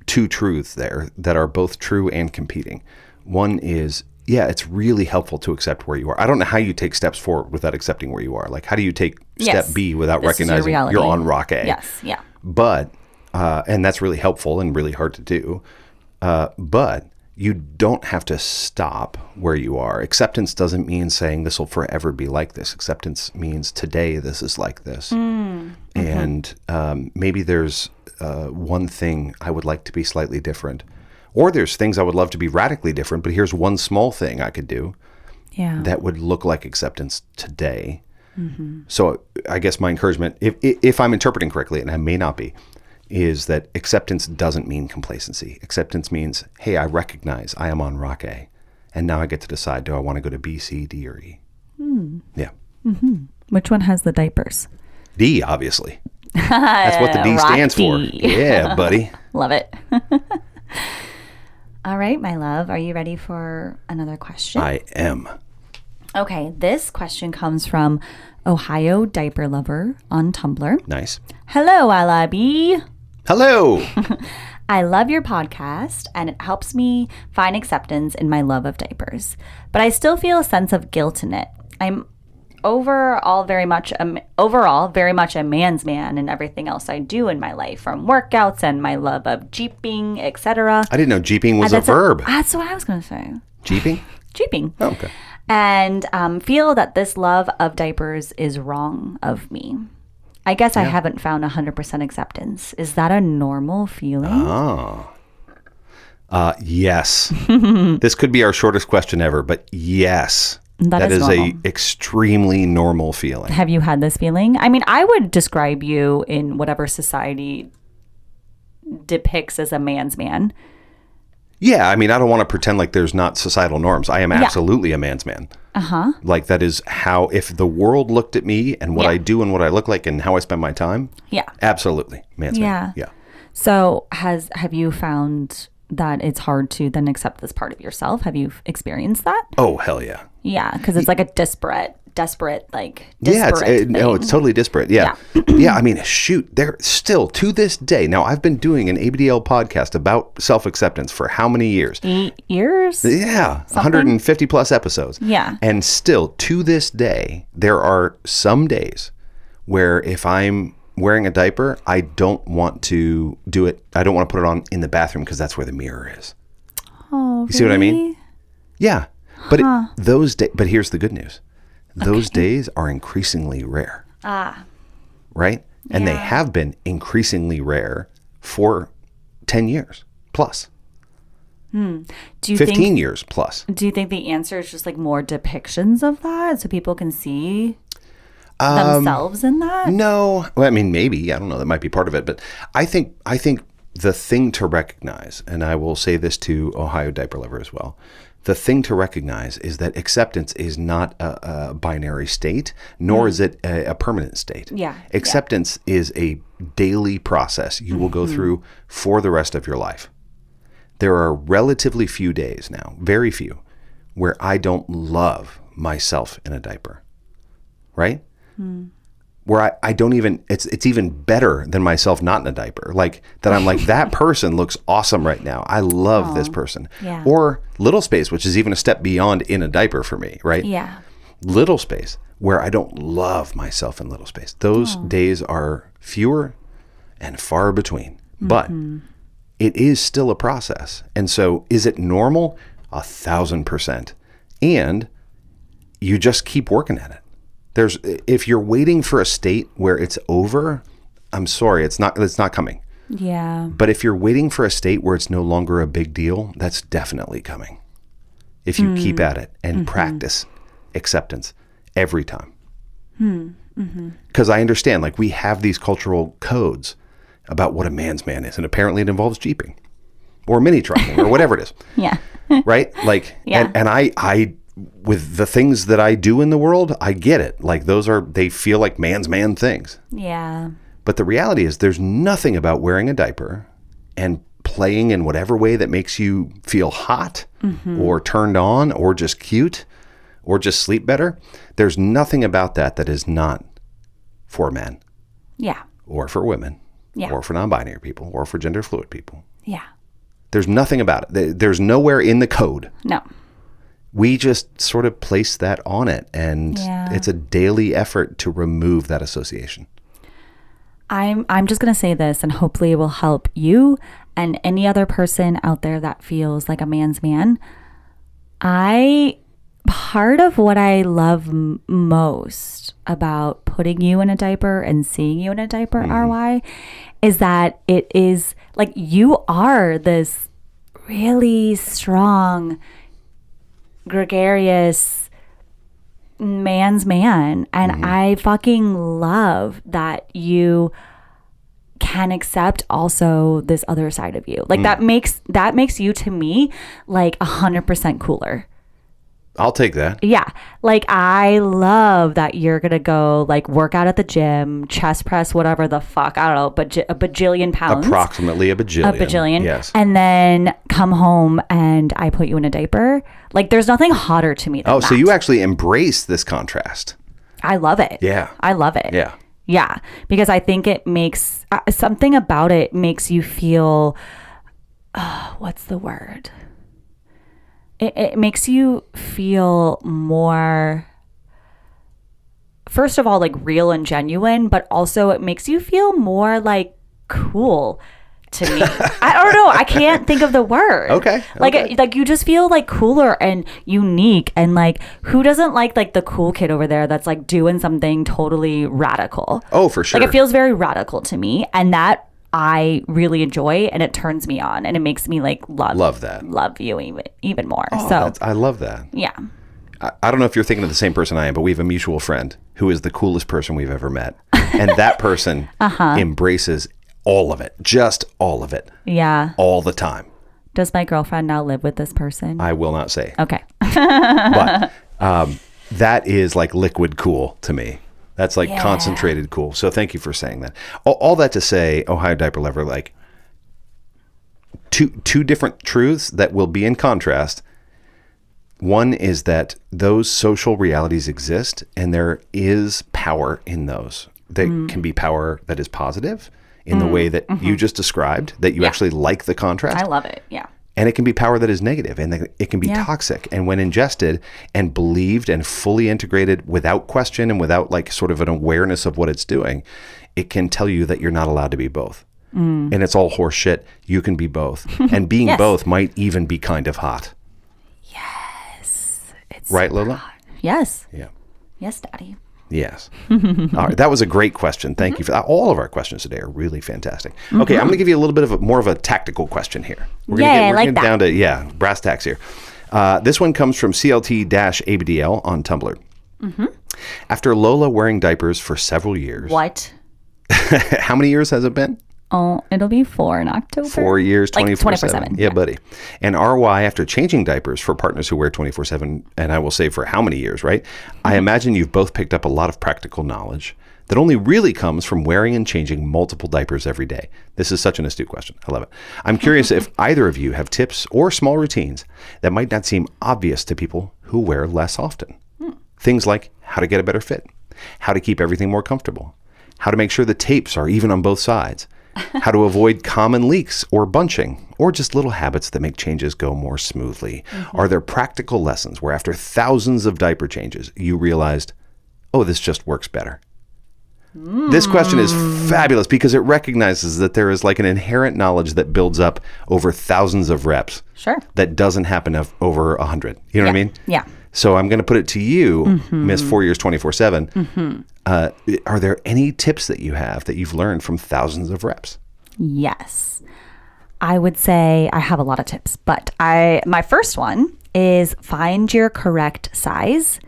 two truths there that are both true and competing. One is, it's really helpful to accept where you are. I don't know how you take steps forward without accepting where you are. Like how do you take step B without recognizing you're on rock A? Yes. Yeah. But, and that's really helpful and really hard to do. But you don't have to stop where you are. Acceptance doesn't mean saying this will forever be like this. Acceptance means today this is like this. And maybe there's one thing I would like to be slightly different. Or there's things I would love to be radically different, but here's one small thing I could do that would look like acceptance today. So I guess my encouragement, if I'm interpreting correctly, and I may not be, is that acceptance doesn't mean complacency. Acceptance means, hey, I recognize I am on rock A, and now I get to decide, do I want to go to B, C, D, or E? Yeah. Which one has the diapers? D, obviously. That's what the D stands for. Yeah, buddy. Love it. All right, my love. Are you ready for another question? I am. Okay, this question comes from Ohio Diaper Lover on Tumblr. Nice. Hello, LIB. Hello. I love your podcast, and it helps me find acceptance in my love of diapers. But I still feel a sense of guilt in it. I'm overall very much a man's man in everything else I do in my life, from workouts and my love of jeeping, etc. I didn't know jeeping was a verb. That's what I was going to say. Jeeping? Jeeping. Oh, okay. And feel that this love of diapers is wrong of me. I guess I haven't found 100% acceptance. Is that a normal feeling? Oh. Yes. This could be our shortest question ever, but yes. That is a extremely normal feeling. Have you had this feeling? I mean, I would describe you in whatever society depicts as a man's man. Yeah, I mean, I don't want to pretend like there's not societal norms. I am absolutely a man's man. Like that is how, if the world looked at me and what I do and what I look like and how I spend my time. Yeah. Absolutely. Man's man. Yeah. So have you found that it's hard to then accept this part of yourself. Have you experienced that? Oh, hell yeah. Yeah, because it's like a desperate it's totally disparate. Yeah. Yeah. I mean, shoot, they're still to this day. Now, I've been doing an ABDL podcast about self-acceptance for how many years? 8 years? Yeah. Something? 150 plus episodes. Yeah. And still to this day, there are some days where if I'm wearing a diaper, I don't want to do it. I don't want to put it on in the bathroom because that's where the mirror is. Oh, you see what I mean? Yeah. But those days, but here's the good news. Those days are increasingly rare. Right? And they have been increasingly rare for 10 years plus. Do you 15 years plus. Do you think the answer is just like more depictions of that so people can see themselves in that? No. Well, I mean, maybe. I don't know. That might be part of it. But I think the thing to recognize, and I will say this to Ohio Diaper Lover as well, the thing to recognize is that acceptance is not a binary state, nor is it a permanent state. Yeah. Acceptance is a daily process you will go through for the rest of your life. There are relatively few days now, very few, where I don't love myself in a diaper, right? Where I don't even, it's even better than myself not in a diaper. Like that I'm like, that person looks awesome right now. I love this person. Yeah. Or little space, which is even a step beyond in a diaper for me, right? Yeah. Little space, where I don't love myself in little space. Those days are fewer and far between. But it is still a process. And so is it normal? 1,000%. And you just keep working at it. If you're waiting for a state where it's over, I'm sorry, it's not coming. Yeah. But if you're waiting for a state where it's no longer a big deal, that's definitely coming. If you keep at it and practice acceptance every time. Because I understand, like, we have these cultural codes about what a man's man is, and apparently it involves jeeping or mini trucking or whatever it is. Yeah. Right? Like, and I with the things that I do in the world, I get it. Like they feel like man's man things. Yeah. But the reality is there's nothing about wearing a diaper and playing in whatever way that makes you feel hot or turned on or just cute or just sleep better. There's nothing about that is not for men. Yeah. Or for women. Yeah. Or for non-binary people or for gender fluid people. Yeah. There's nothing about it. There's nowhere in the code. No. We just sort of place that on it, and it's a daily effort to remove that association. I'm just going to say this, and hopefully it will help you and any other person out there that feels like a man's man. Part of what I love most about putting you in a diaper and seeing you in a diaper, RY, is that it is like you are this really strong, gregarious man's man, and I fucking love that you can accept also this other side of you. Like that makes you, to me, like 100% cooler. I'll take that. Yeah. Like, I love that you're going to go, like, work out at the gym, chest press, whatever the fuck, I don't know, but a bajillion pounds. Approximately a bajillion. A bajillion. Yes. And then come home and I put you in a diaper. Like, there's nothing hotter to me than that. So you actually embrace this contrast. I love it. Yeah. I love it. Yeah. Yeah. Because I think it makes, something about it makes you feel, what's the word? It makes you feel more, first of all, like real and genuine, but also it makes you feel more like cool to me. I don't know. I can't think of the word. Okay. Like you just feel like cooler and unique, and like who doesn't like the cool kid over there that's like doing something totally radical? Oh, for sure. Like it feels very radical to me, and that I really enjoy, and it turns me on, and it makes me like love you even more. Oh, so I love that. Yeah. I don't know if you're thinking of the same person I am, but we have a mutual friend who is the coolest person we've ever met. And that person embraces all of it, just all of it. Yeah. All the time. Does my girlfriend now live with this person? I will not say. Okay. But that is like liquid cool to me. That's like concentrated cool. So thank you for saying that. All that to say, Ohio Diaper Lover, like, two different truths that will be in contrast. One is that those social realities exist, and there is power in those. There can be power that is positive in the way that you just described, that you actually like the contrast. I love it. Yeah. And it can be power that is negative, and it can be toxic. And when ingested and believed and fully integrated without question and without like sort of an awareness of what it's doing, it can tell you that you're not allowed to be both. And it's all horse shit. You can be both. And being both might even be kind of hot. Yes. It's right, Lola? hot. Yes. Yeah. Yes, Daddy. Yes. All right. That was a great question. Thank you for that. All of our questions today are really fantastic. Okay. I'm going to give you a little bit of more of a tactical question here. We're going to get down to, brass tacks here. This one comes from CLT-ABDL on Tumblr. After Lola wearing diapers for several years. What? How many years has it been? Oh, it'll be 4 in October. 4 years, 24/7. 24/7. Yeah, buddy. And RY, after changing diapers for partners who wear 24/7, and I will say for how many years, right? I imagine you've both picked up a lot of practical knowledge that only really comes from wearing and changing multiple diapers every day. This is such an astute question. I love it. I'm curious if either of you have tips or small routines that might not seem obvious to people who wear less often. Things like how to get a better fit, how to keep everything more comfortable, how to make sure the tapes are even on both sides, how to avoid common leaks or bunching, or just little habits that make changes go more smoothly. Are there practical lessons where after thousands of diaper changes, you realized, oh, this just works better? This question is fabulous because it recognizes that there is like an inherent knowledge that builds up over thousands of reps. Sure. That doesn't happen over 100. You know what I mean? Yeah. So I'm going to put it to you, Miss 4 years, 24/7. Are there any tips that you have that you've learned from thousands of reps? Yes. I would say I have a lot of tips, but my first one is find your correct size.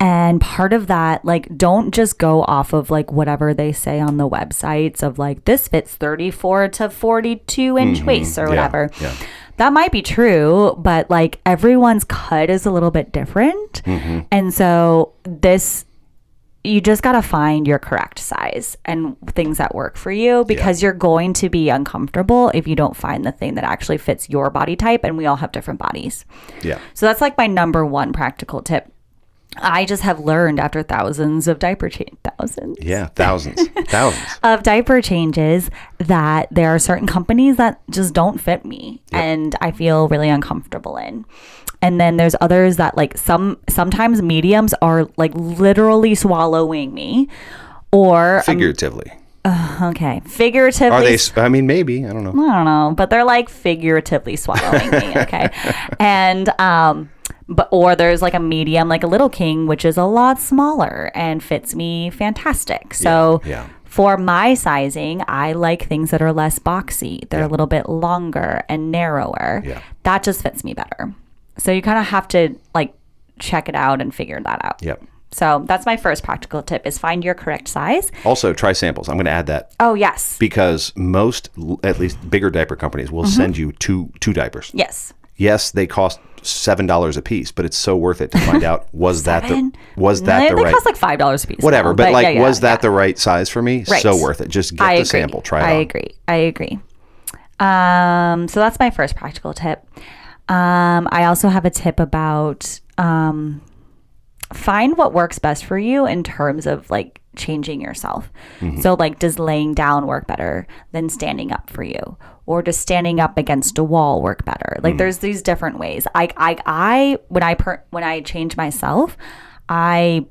And part of that, like, don't just go off of like whatever they say on the websites of like, this fits 34 to 42 inch waist or whatever. Yeah. That might be true, but like everyone's cut is a little bit different. And so you just got to find your correct size and things that work for you, because you're going to be uncomfortable if you don't find the thing that actually fits your body type. And we all have different bodies. Yeah. So that's like my number one practical tip. I just have learned after thousands of diaper thousands of diaper changes that there are certain companies that just don't fit me and I feel really uncomfortable in. And then there's others that like sometimes mediums are like literally swallowing me, or figuratively. Okay. Figuratively. Are they? I mean, maybe. I don't know. But they're like figuratively swallowing me. Okay. And, or there's like a medium, like a little king, which is a lot smaller and fits me fantastic. So for my sizing, I like things that are less boxy. They're a little bit longer and narrower. Yeah. That just fits me better. So you kind of have to like check it out and figure that out. Yep. So that's my first practical tip is find your correct size. Also, try samples. I'm going to add that. Oh, yes. Because most, at least bigger diaper companies, will send you two diapers. Yes. Yes, they cost $7 a piece, but it's so worth it to find out was that the right? They cost like $5 a piece. Whatever, but like was that the right size for me? Right. So worth it. Just get the sample, try it out. I agree. So that's my first practical tip. I also have a tip about find what works best for you in terms of like changing yourself. So like, does laying down work better than standing up for you? Or does standing up against a wall work better? Like there's these different ways. When I change myself, I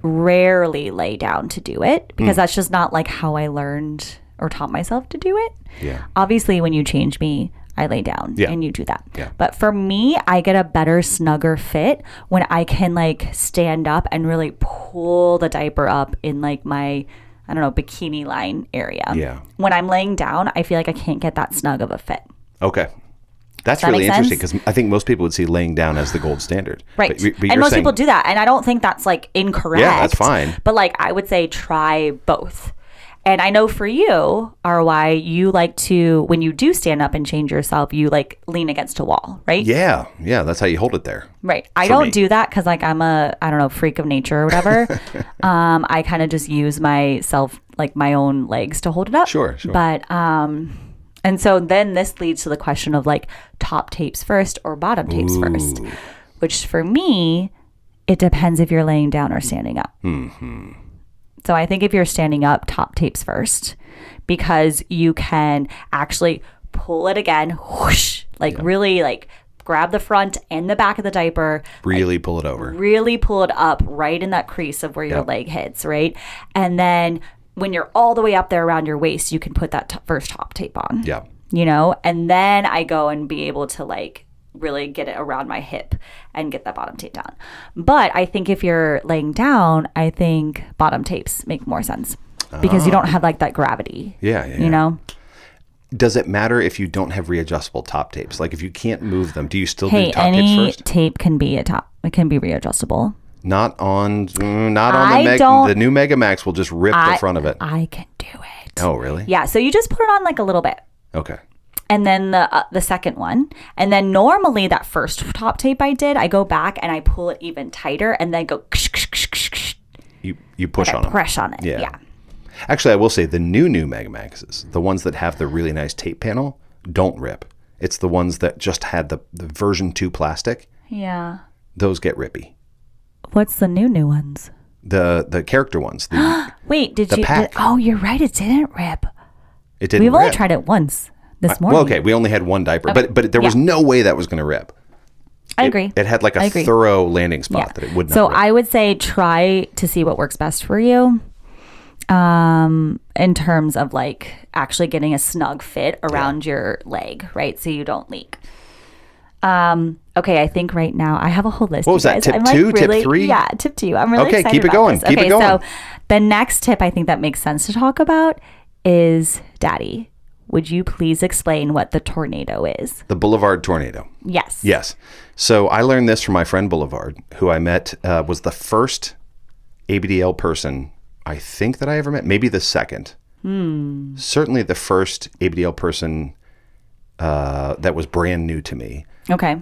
rarely lay down to do it because that's just not like how I learned or taught myself to do it. Yeah. Obviously, when you change me, I lay down and you do that. Yeah. But for me, I get a better, snugger fit when I can like stand up and really pull the diaper up in like my, I don't know, bikini line area. Yeah. When I'm laying down, I feel like I can't get that snug of a fit. Okay. That's really interesting because I think most people would see laying down as the gold standard. Right. But and most people do that. And I don't think that's like incorrect. Yeah, that's fine. But like I would say try both. And I know for you, RY, you like to, when you do stand up and change yourself, you like lean against a wall, right? Yeah. Yeah. That's how you hold it there. Right. I don't do that because like I'm a, I don't know, freak of nature or whatever. I kind of just use myself, like my own legs to hold it up. Sure. But, and And so then this leads to the question of like top tapes first or bottom tapes first, which for me, it depends if you're laying down or standing up. Mm-hmm. So I think if you're standing up, top tapes first, because you can actually pull it again, whoosh, like really like grab the front and the back of the diaper. Really pull it over. Really pull it up right in that crease of where your leg hits, right? And then when you're all the way up there around your waist, you can put that first top tape on. Yeah. You know? And then I go and be able to like really get it around my hip and get that bottom tape down. But I think if you're laying down, I think bottom tapes make more sense because you don't have like that gravity. Yeah. You know? Does it matter if you don't have readjustable top tapes? Like if you can't move them, do you still do top tapes any first? tape can be it can be readjustable. Not on the new Mega Max will just rip the front of it. I can do it. Oh, really? Yeah. So you just put it on like a little bit. Okay. And then the second one. And then normally that first top tape I did, I go back and I pull it even tighter and then go. You push on it. Press on it. Yeah. Actually, I will say the new Mega Maxes, the ones that have the really nice tape panel, don't rip. It's the ones that just had the version 2 plastic. Yeah. Those get rippy. What's the new ones? The character ones. Wait, pack. Oh, you're right. It didn't rip. It didn't We've rip. only tried it once this morning. Well, okay. We only had one diaper, but there was no way that was going to rip. I agree. It had like a thorough landing spot that it would not So rip. I would say try to see what works best for you. In terms of like actually getting a snug fit around your leg, right? So you don't leak. Okay, I think right now I have a whole list. What was that? Tip 2? Tip 3? Yeah, tip 2. I'm really excited keep it about going. this. Keep it going. So the next tip I think that makes sense to talk about is Daddy. Would you please explain what the tornado is? The Boulevard tornado. Yes. Yes. So I learned this from my friend Boulevard, who I met, was the first ABDL person I think that I ever met. Maybe the second. Certainly the first ABDL person that was brand new to me. Okay.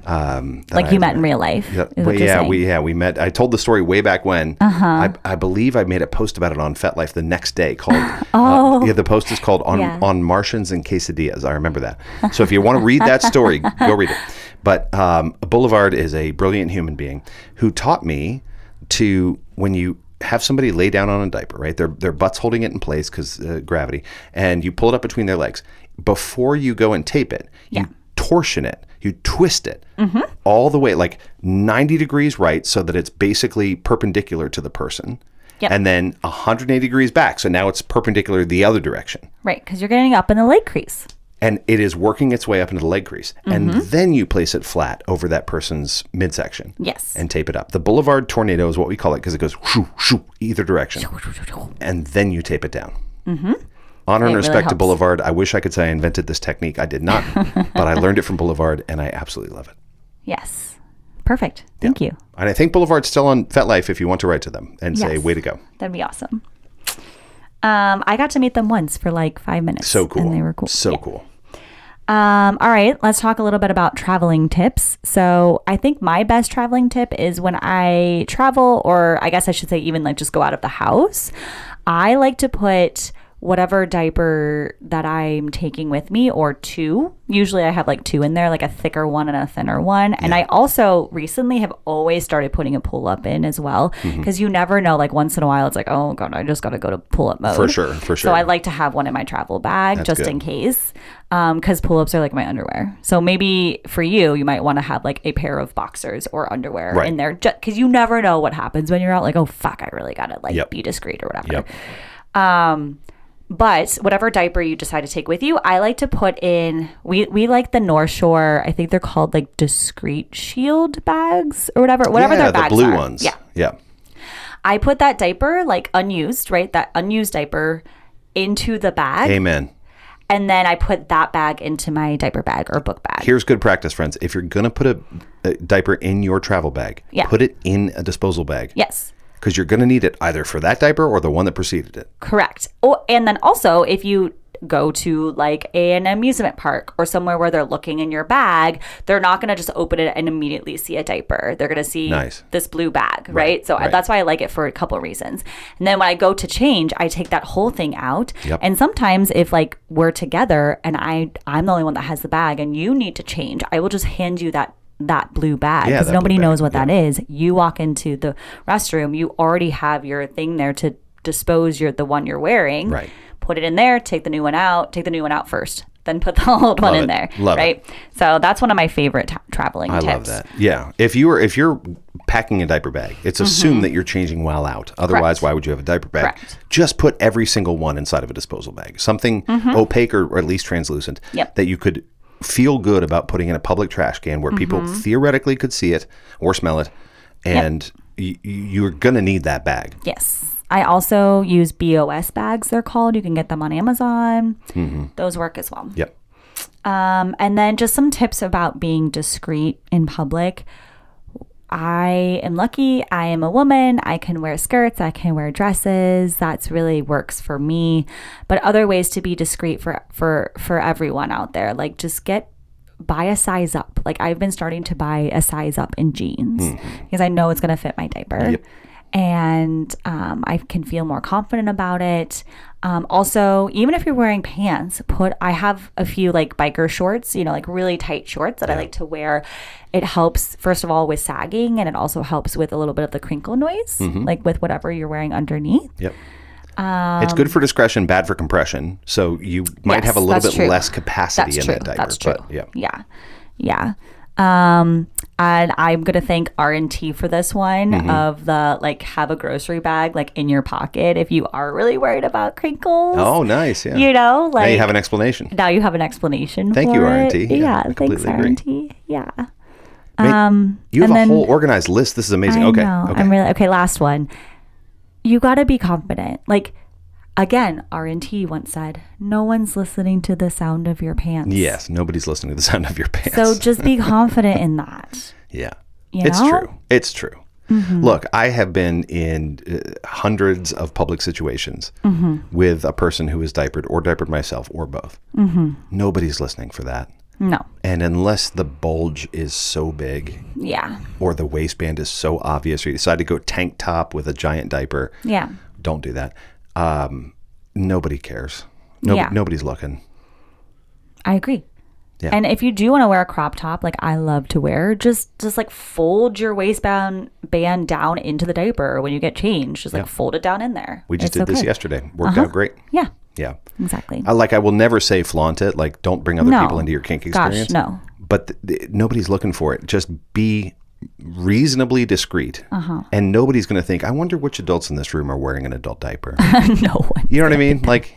Like you met in real life. We met. I told the story way back when. I believe I made a post about it on FetLife the next day called, the post is called on Martians and Quesadillas. I remember that. So if you want to read that story, go read it. But Boulevard is a brilliant human being who taught me to, when you have somebody lay down on a diaper, right? Their butt's holding it in place because gravity, and you pull it up between their legs. Before you go and tape it, you torsion it. You twist it all the way, like 90 degrees right, so that it's basically perpendicular to the person. Yep. And then 180 degrees back, so now it's perpendicular the other direction. Right, because you're getting up in the leg crease. And it is working its way up into the leg crease. And then you place it flat over that person's midsection. Yes. And tape it up. The Boulevard tornado is what we call it because it goes shoo, shoo, either direction. And then you tape it down. Honor and respect to Boulevard. I wish I could say I invented this technique. I did not, but I learned it from Boulevard, and I absolutely love it. Yes. Perfect. Thank you. And I think Boulevard's still on FetLife if you want to write to them and say, way to go. That'd be awesome. I got to meet them once for like 5 minutes. So cool. And they were cool. So cool. All right, let's talk a little bit about traveling tips. So I think my best traveling tip is when I travel, or I guess I should say even like just go out of the house, I like to put whatever diaper that I'm taking with me, or two. Usually I have like two in there, like a thicker one and a thinner one. Yeah. And I also recently have always started putting a pull-up in as well, because you never know, like once in a while it's like, oh God, I just got to go to pull-up mode. For sure. So I like to have one in my travel bag. That's just good. In case, because pull-ups are like my underwear. So maybe for you might want to have like a pair of boxers or underwear in there, because you never know what happens when you're out, like, oh fuck, I really got to like be discreet or whatever. But whatever diaper you decide to take with you, I like to put in, we like the North Shore, I think they're called like discreet shield bags or whatever their bags the blue are. ones. Yeah. I put that diaper, like unused, right? That unused diaper into the bag. Amen. And then I put that bag into my diaper bag or book bag. Here's good practice, friends. If you're going to put a diaper in your travel bag, put it in a disposal bag. Yes. Because you're going to need it either for that diaper or the one that preceded it. Correct. Oh, and then also, if you go to like an amusement park or somewhere where they're looking in your bag, they're not going to just open it and immediately see a diaper. They're going to see this blue bag, right? So that's why I like it for a couple of reasons. And then when I go to change, I take that whole thing out. And sometimes if like we're together and I'm the only one that has the bag and you need to change, I will just hand you that blue bag because nobody knows what that is. You walk into the restroom, you already have your thing there to dispose the one you're wearing. Right. Put it in there, take the new one out first, then put the old one in there. Right. So that's one of my favorite traveling tips. I love that. Yeah. If you're packing a diaper bag, it's assumed that you're changing while out. Otherwise, why would you have a diaper bag? Just put every single one inside of a disposal bag. Something opaque or at least translucent that you could feel good about putting in a public trash can where people theoretically could see it or smell it. And you're going to need that bag. Yes. I also use BOS bags, they're called. You can get them on Amazon. Those work as well. Yep. And then just some tips about being discreet in public. I am lucky. I am a woman. I can wear skirts. I can wear dresses. That's really works for me. But other ways to be discreet for everyone out there, like just buy a size up. Like I've been starting to buy a size up in jeans because I know it's going to fit my diaper. Yep. And I can feel more confident about it. Also, even if you're wearing pants, I have a few like biker shorts, like really tight shorts that I like to wear. It helps, first of all, with sagging, and it also helps with a little bit of the crinkle noise, like with whatever you're wearing underneath. Yep. It's good for discretion, bad for compression. So you might have a little bit less capacity in that diaper. That's true. But, yeah. And I'm going to thank R&T for this one of the like have a grocery bag like in your pocket if you are really worried about crinkles. Oh, nice. Yeah. Like now you have an explanation. Thank you, R&T. Yeah, thanks, R&T. Yeah. You have a whole organized list. This is amazing. Okay. I'm really last one. You got to be confident. Like, again, R&T once said, no one's listening to the sound of your pants. Yes, nobody's listening to the sound of your pants. So just be confident in that. Yeah. It's true. Look, I have been in hundreds of public situations with a person who is diapered or diapered myself or both. Nobody's listening for that. No. And unless the bulge is so big, or the waistband is so obvious, or you decide to go tank top with a giant diaper, don't do that. Nobody cares. Nobody's looking. I agree. Yeah. And if you do want to wear a crop top, like I love to wear, just like fold your waistband down into the diaper when you get changed. Just like fold it down in there. We just did this yesterday. Worked out great. Yeah. Yeah. Exactly. I will never say flaunt it. Like, don't bring other people into your kink experience. Gosh, no. But nobody's looking for it. Just be reasonably discreet. And nobody's going to think, I wonder which adults in this room are wearing an adult diaper. No one. You know what I mean? Like,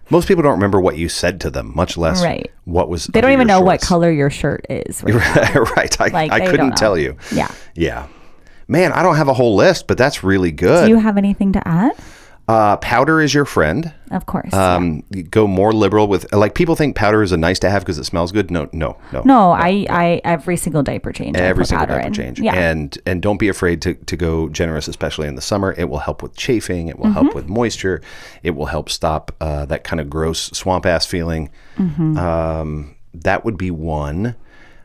most people don't remember what you said to them, much less what was. They don't even know what color your shirt is. Right. I couldn't tell you. Yeah. Yeah. Man, I don't have a whole list, but that's really good. Do you have anything to add? Powder is your friend. Of course. You go more liberal with, like, people think powder is a nice to have because it smells good. No. I every single diaper change. Every single diaper change. Yeah. And don't be afraid to go generous, especially in the summer. It will help with chafing. It will help with moisture. It will help stop that kind of gross swamp ass feeling. That would be one.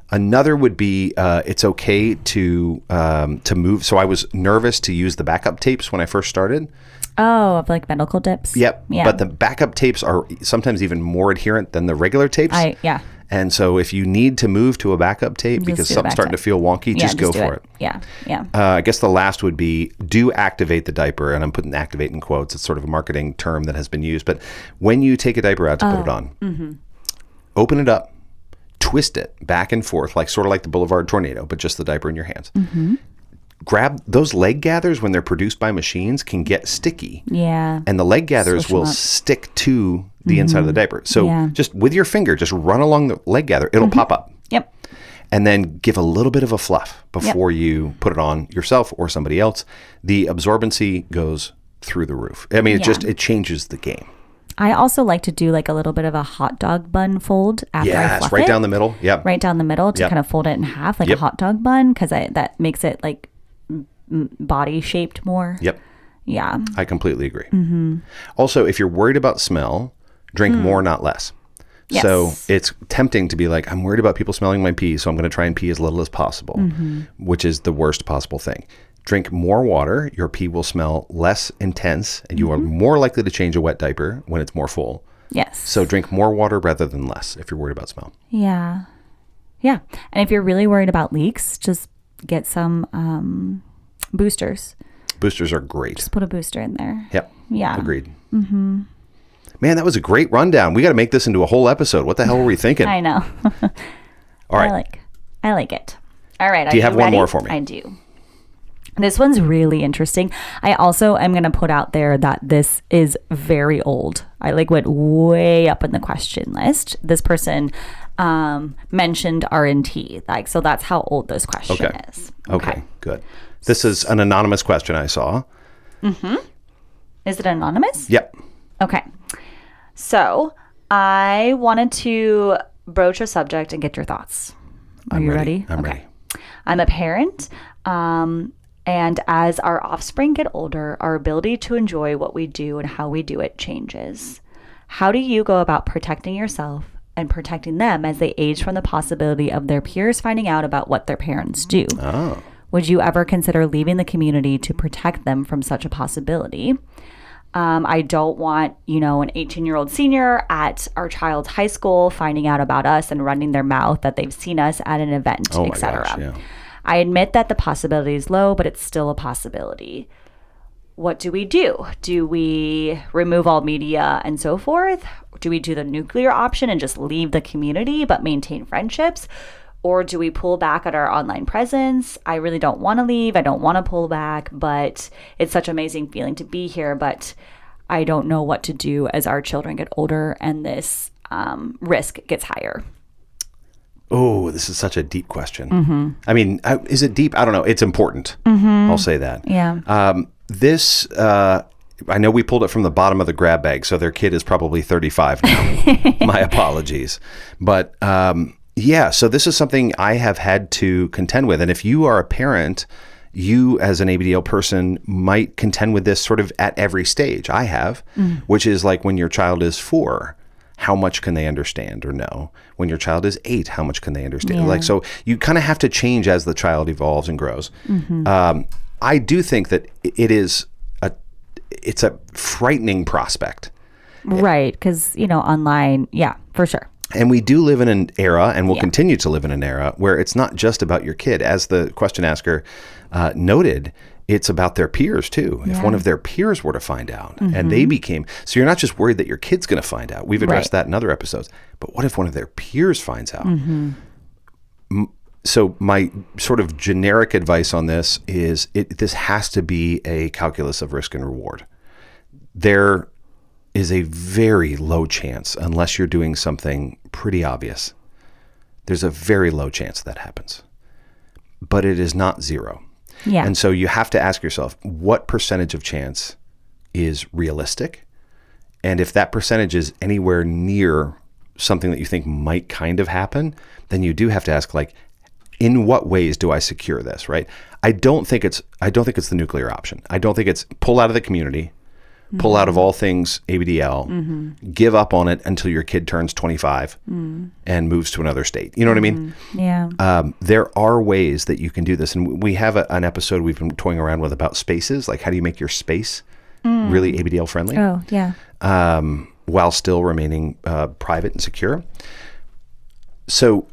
Another would be it's okay to move. So I was nervous to use the backup tapes when I first started. Oh, of like medical dips? Yep. Yeah. But the backup tapes are sometimes even more adherent than the regular tapes. And so if you need to move to a backup tape because something's starting to feel wonky, just go for it. Yeah. I guess the last would be do activate the diaper. And I'm putting activate in quotes. It's sort of a marketing term that has been used. But when you take a diaper out to put it on, open it up, twist it back and forth, sort of like the Boulevard Tornado, but just the diaper in your hands. Grab those leg gathers when they're produced by machines can get sticky. Yeah. And the leg gathers will stick to the inside of the diaper. So just with your finger, just run along the leg gather. It'll pop up. Yep. And then give a little bit of a fluff before you put it on yourself or somebody else. The absorbency goes through the roof. I mean, it changes the game. I also like to do like a little bit of a hot dog bun fold after I fluff right it. Down the middle. Yep. Right down the middle to kind of fold it in half like a hot dog bun because that makes it like body shaped more. Yep. Yeah. I completely agree. Also, if you're worried about smell, Drink more, not less. Yes. So it's tempting to be like, I'm worried about people smelling my pee, so I'm going to try and pee as little as possible, which is the worst possible thing. Drink more water. Your pee will smell less intense, and you are more likely to change a wet diaper when it's more full. Yes. So drink more water rather than less if you're worried about smell. Yeah. Yeah. And if you're really worried about leaks, just get some boosters. Boosters are great. Just put a booster in there. Yep. Yeah. Agreed. Man, that was a great rundown. We got to make this into a whole episode. What the hell were we thinking? I know. All right. I like it. All right. Do you have one more for me? I do. This one's really interesting. I also am going to put out there that this is very old. I went way up in the question list. This person mentioned R&T. So that's how old this question is. Okay, good. This is an anonymous question I saw. Is it anonymous? Yep. Okay. So I wanted to broach a subject and get your thoughts. Are you ready? I'm ready. I'm a parent. And as our offspring get older, our ability to enjoy what we do and how we do it changes. How do you go about protecting yourself and protecting them as they age from the possibility of their peers finding out about what their parents do? Oh. Would you ever consider leaving the community to protect them from such a possibility? I don't want, an 18-year-old senior at our child's high school finding out about us and running their mouth that they've seen us at an event, etc. Gosh, yeah. I admit that the possibility is low, but it's still a possibility. What do we do? Do we remove all media and so forth? Do we do the nuclear option and just leave the community but maintain friendships? Or do we pull back at our online presence? I really don't want to leave. I don't want to pull back, but it's such an amazing feeling to be here. But I don't know what to do as our children get older and this risk gets higher. Oh, this is such a deep question. I mean, is it deep? I don't know. It's important. I'll say that. Yeah. This, I know we pulled it from the bottom of the grab bag, so their kid is probably 35 now. My apologies. But yeah, so this is something I have had to contend with. And if you are a parent, you as an ABDL person might contend with this sort of at every stage. I have, which is like when your child is 4. How much can they understand or know? When your child is 8, how much can they understand? Yeah. So you kind of have to change as the child evolves and grows. I do think that it's a frightening prospect. Right. Because, online, yeah, for sure. And we do live in an era, and we'll continue to live in an era, where it's not just about your kid. As the question asker noted, it's about their peers too. If one of their peers were to find out and they became, so you're not just worried that your kid's going to find out. We've addressed that in other episodes. But what if one of their peers finds out? So my sort of generic advice on this is this has to be a calculus of risk and reward. There is a very low chance, unless you're doing something pretty obvious, there's a very low chance that happens. But it is not zero. Yeah. And so you have to ask yourself, what percentage of chance is realistic? And if that percentage is anywhere near something that you think might kind of happen, then you do have to ask, in what ways do I secure this, right? I don't think it's the nuclear option. I don't think it's pull out of the community, pull out of all things ABDL, give up on it until your kid turns 25 and moves to another state. You know what I mean? Yeah. There are ways that you can do this. And we have an episode we've been toying around with about spaces, like how do you make your space really ABDL friendly? Oh, yeah. While still remaining private and secure. So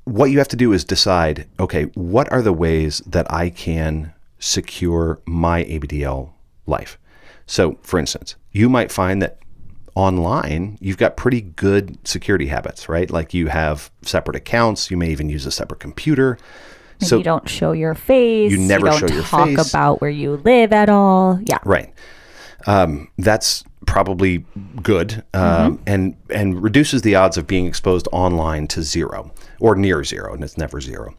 what you have to do is decide, okay, what are the ways that I can secure my ABDL life? So, for instance, you might find that online, you've got pretty good security habits, right? Like you have separate accounts. You may even use a separate computer. So you don't show your face. You never show your face. You don't talk about where you live at all. Yeah. Right. That's probably good and reduces the odds of being exposed online to 0 or near 0, and it's never 0.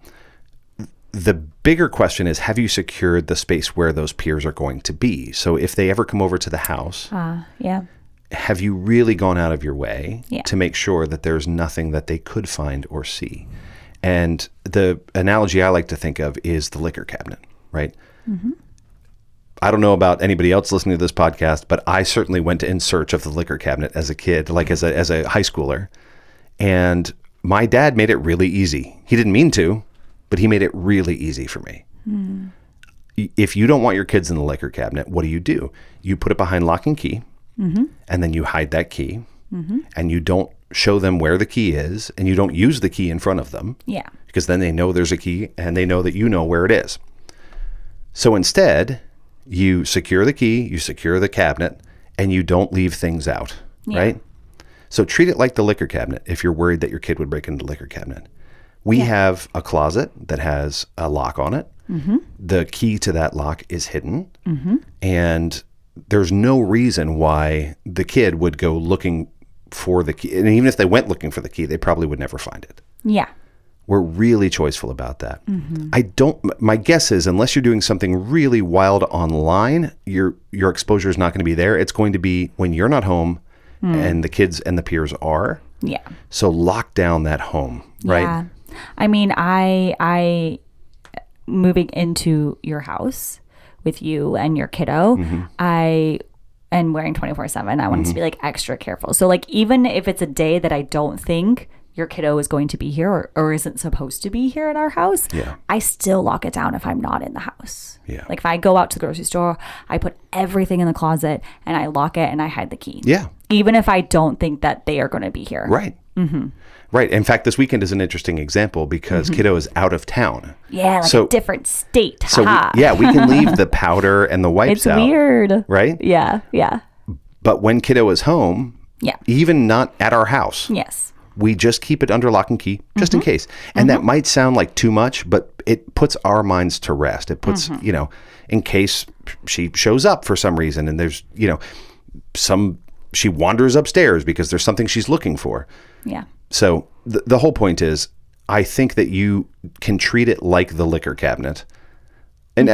The bigger question is, have you secured the space where those peers are going to be? So if they ever come over to the house, have you really gone out of your way to make sure that there's nothing that they could find or see? And the analogy I like to think of is the liquor cabinet, right? I don't know about anybody else listening to this podcast, but I certainly went in search of the liquor cabinet as a kid, like as a high schooler. And my dad made it really easy. He didn't mean to, but he made it really easy for me. If you don't want your kids in the liquor cabinet, what do? You put it behind lock and key, and then you hide that key, and you don't show them where the key is, and you don't use the key in front of them. Yeah. Because then they know there's a key, and they know that you know where it is. So instead, you secure the key, you secure the cabinet, and you don't leave things out, right? So treat it like the liquor cabinet if you're worried that your kid would break into the liquor cabinet. We have a closet that has a lock on it. The key to that lock is hidden. And there's no reason why the kid would go looking for the key. And even if they went looking for the key, they probably would never find it. Yeah. We're really choiceful about that. My guess is unless you're doing something really wild online, your exposure is not going to be there. It's going to be when you're not home and the kids and the peers are. Yeah. So lock down that home, right? Yeah. I mean, I moving into your house with you and your kiddo, and wearing 24/7, I wanted to be like extra careful. So like even if it's a day that I don't think your kiddo is going to be here or isn't supposed to be here at our house, I still lock it down if I'm not in the house. Yeah. Like if I go out to the grocery store, I put everything in the closet and I lock it and I hide the key. Yeah. Even if I don't think that they are going to be here. Right. Right. In fact, this weekend is an interesting example because kiddo is out of town. Yeah, like a different state. So we can leave the powder and the wipes out. It's weird. Right? Yeah. Yeah. But when kiddo is home, even not at our house. Yes. We just keep it under lock and key, just in case. And that might sound like too much, but it puts our minds to rest. It puts, in case she shows up for some reason and there's, she wanders upstairs because there's something she's looking for. Yeah. So the whole point is, I think that you can treat it like the liquor cabinet. And,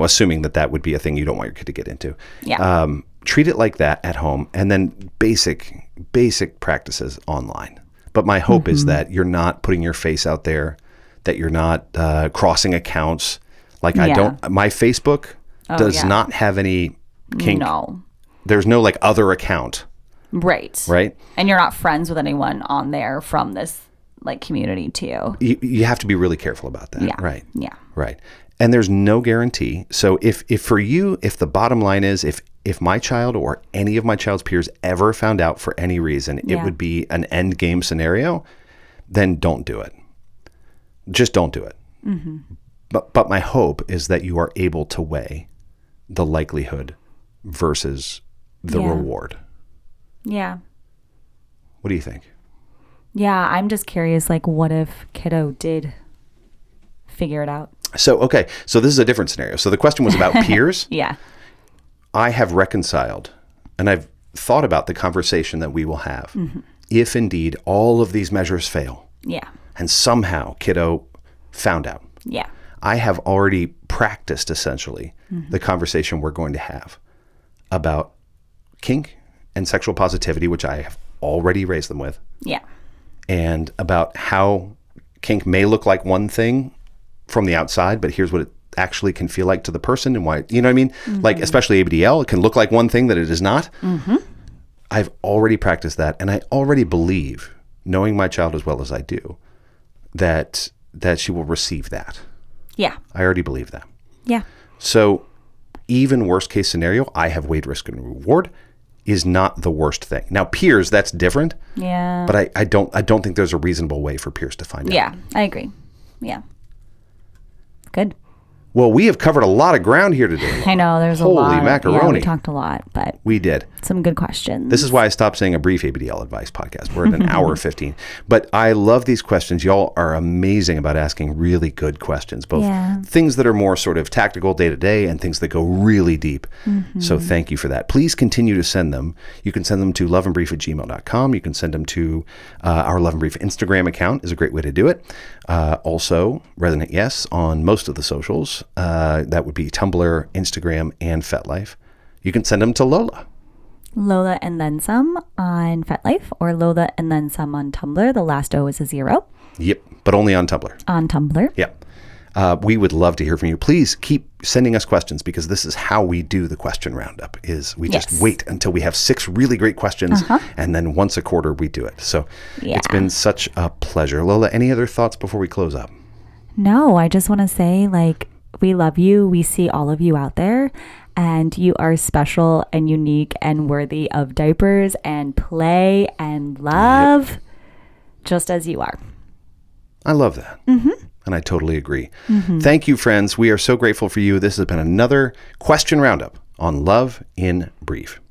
assuming that would be a thing you don't want your kid to get into. Yeah. Treat it like that at home, and then basic practices online. But my hope is that you're not putting your face out there, that you're not crossing accounts. Like my Facebook does not have any kink. No. There's no like other account. Right. Right. And you're not friends with anyone on there from this like community too. You have to be really careful about that. Yeah. Right. Yeah. Right. And there's no guarantee. So if for you, if the bottom line is, if my child or any of my child's peers ever found out for any reason, it would be an end game scenario, then don't do it. Just don't do it. But my hope is that you are able to weigh the likelihood versus the reward. Yeah. What do you think? Yeah, I'm just curious, like, what if kiddo did figure it out? So this is a different scenario. So the question was about peers. Yeah. I have reconciled, and I've thought about the conversation that we will have if indeed all of these measures fail. Yeah. And somehow kiddo found out. Yeah. I have already practiced essentially the conversation we're going to have about kink and sexual positivity, which I have already raised them with. Yeah. And about how kink may look like one thing from the outside, but here's what it actually can feel like to the person and why, you know what I mean? Like, especially ABDL, it can look like one thing that it is not. I've already practiced that. And I already believe, knowing my child as well as I do, that she will receive that. Yeah. I already believe that. Yeah. So even worst case scenario, I have weighed risk and reward is not the worst thing. Now peers, that's different. Yeah. But I don't think there's a reasonable way for peers to find out. Yeah, I agree. Yeah. Good. Well, we have covered a lot of ground here today. I know, there's a lot. Holy macaroni. Yeah, we talked a lot, but we did. Some good questions. This is why I stopped saying a brief ABDL advice podcast. We're at an hour 15. But I love these questions. Y'all are amazing about asking really good questions, both things that are more sort of tactical day to day and things that go really deep. So thank you for that. Please continue to send them. You can send them to loveandbrief@gmail.com. You can send them to our Love and Brief Instagram account is a great way to do it. Also, Resonant Yes on most of the socials. That would be Tumblr, Instagram, and FetLife. You can send them to Lola. Lola and then some on FetLife, or Lola and then some on Tumblr. The last O is a 0. Yep, but only on Tumblr. On Tumblr. Yep. We would love to hear from you. Please keep sending us questions, because this is how we do the question roundup, is we just wait until we have 6 really great questions, and then once a quarter we do it. So it's been such a pleasure. Lola, any other thoughts before we close up? No, I just want to say, like, we love you. We see all of you out there, and you are special and unique and worthy of diapers and play and love, just as you are. I love that. And I totally agree. Thank you, friends. We are so grateful for you. This has been another question roundup on Love in Brief.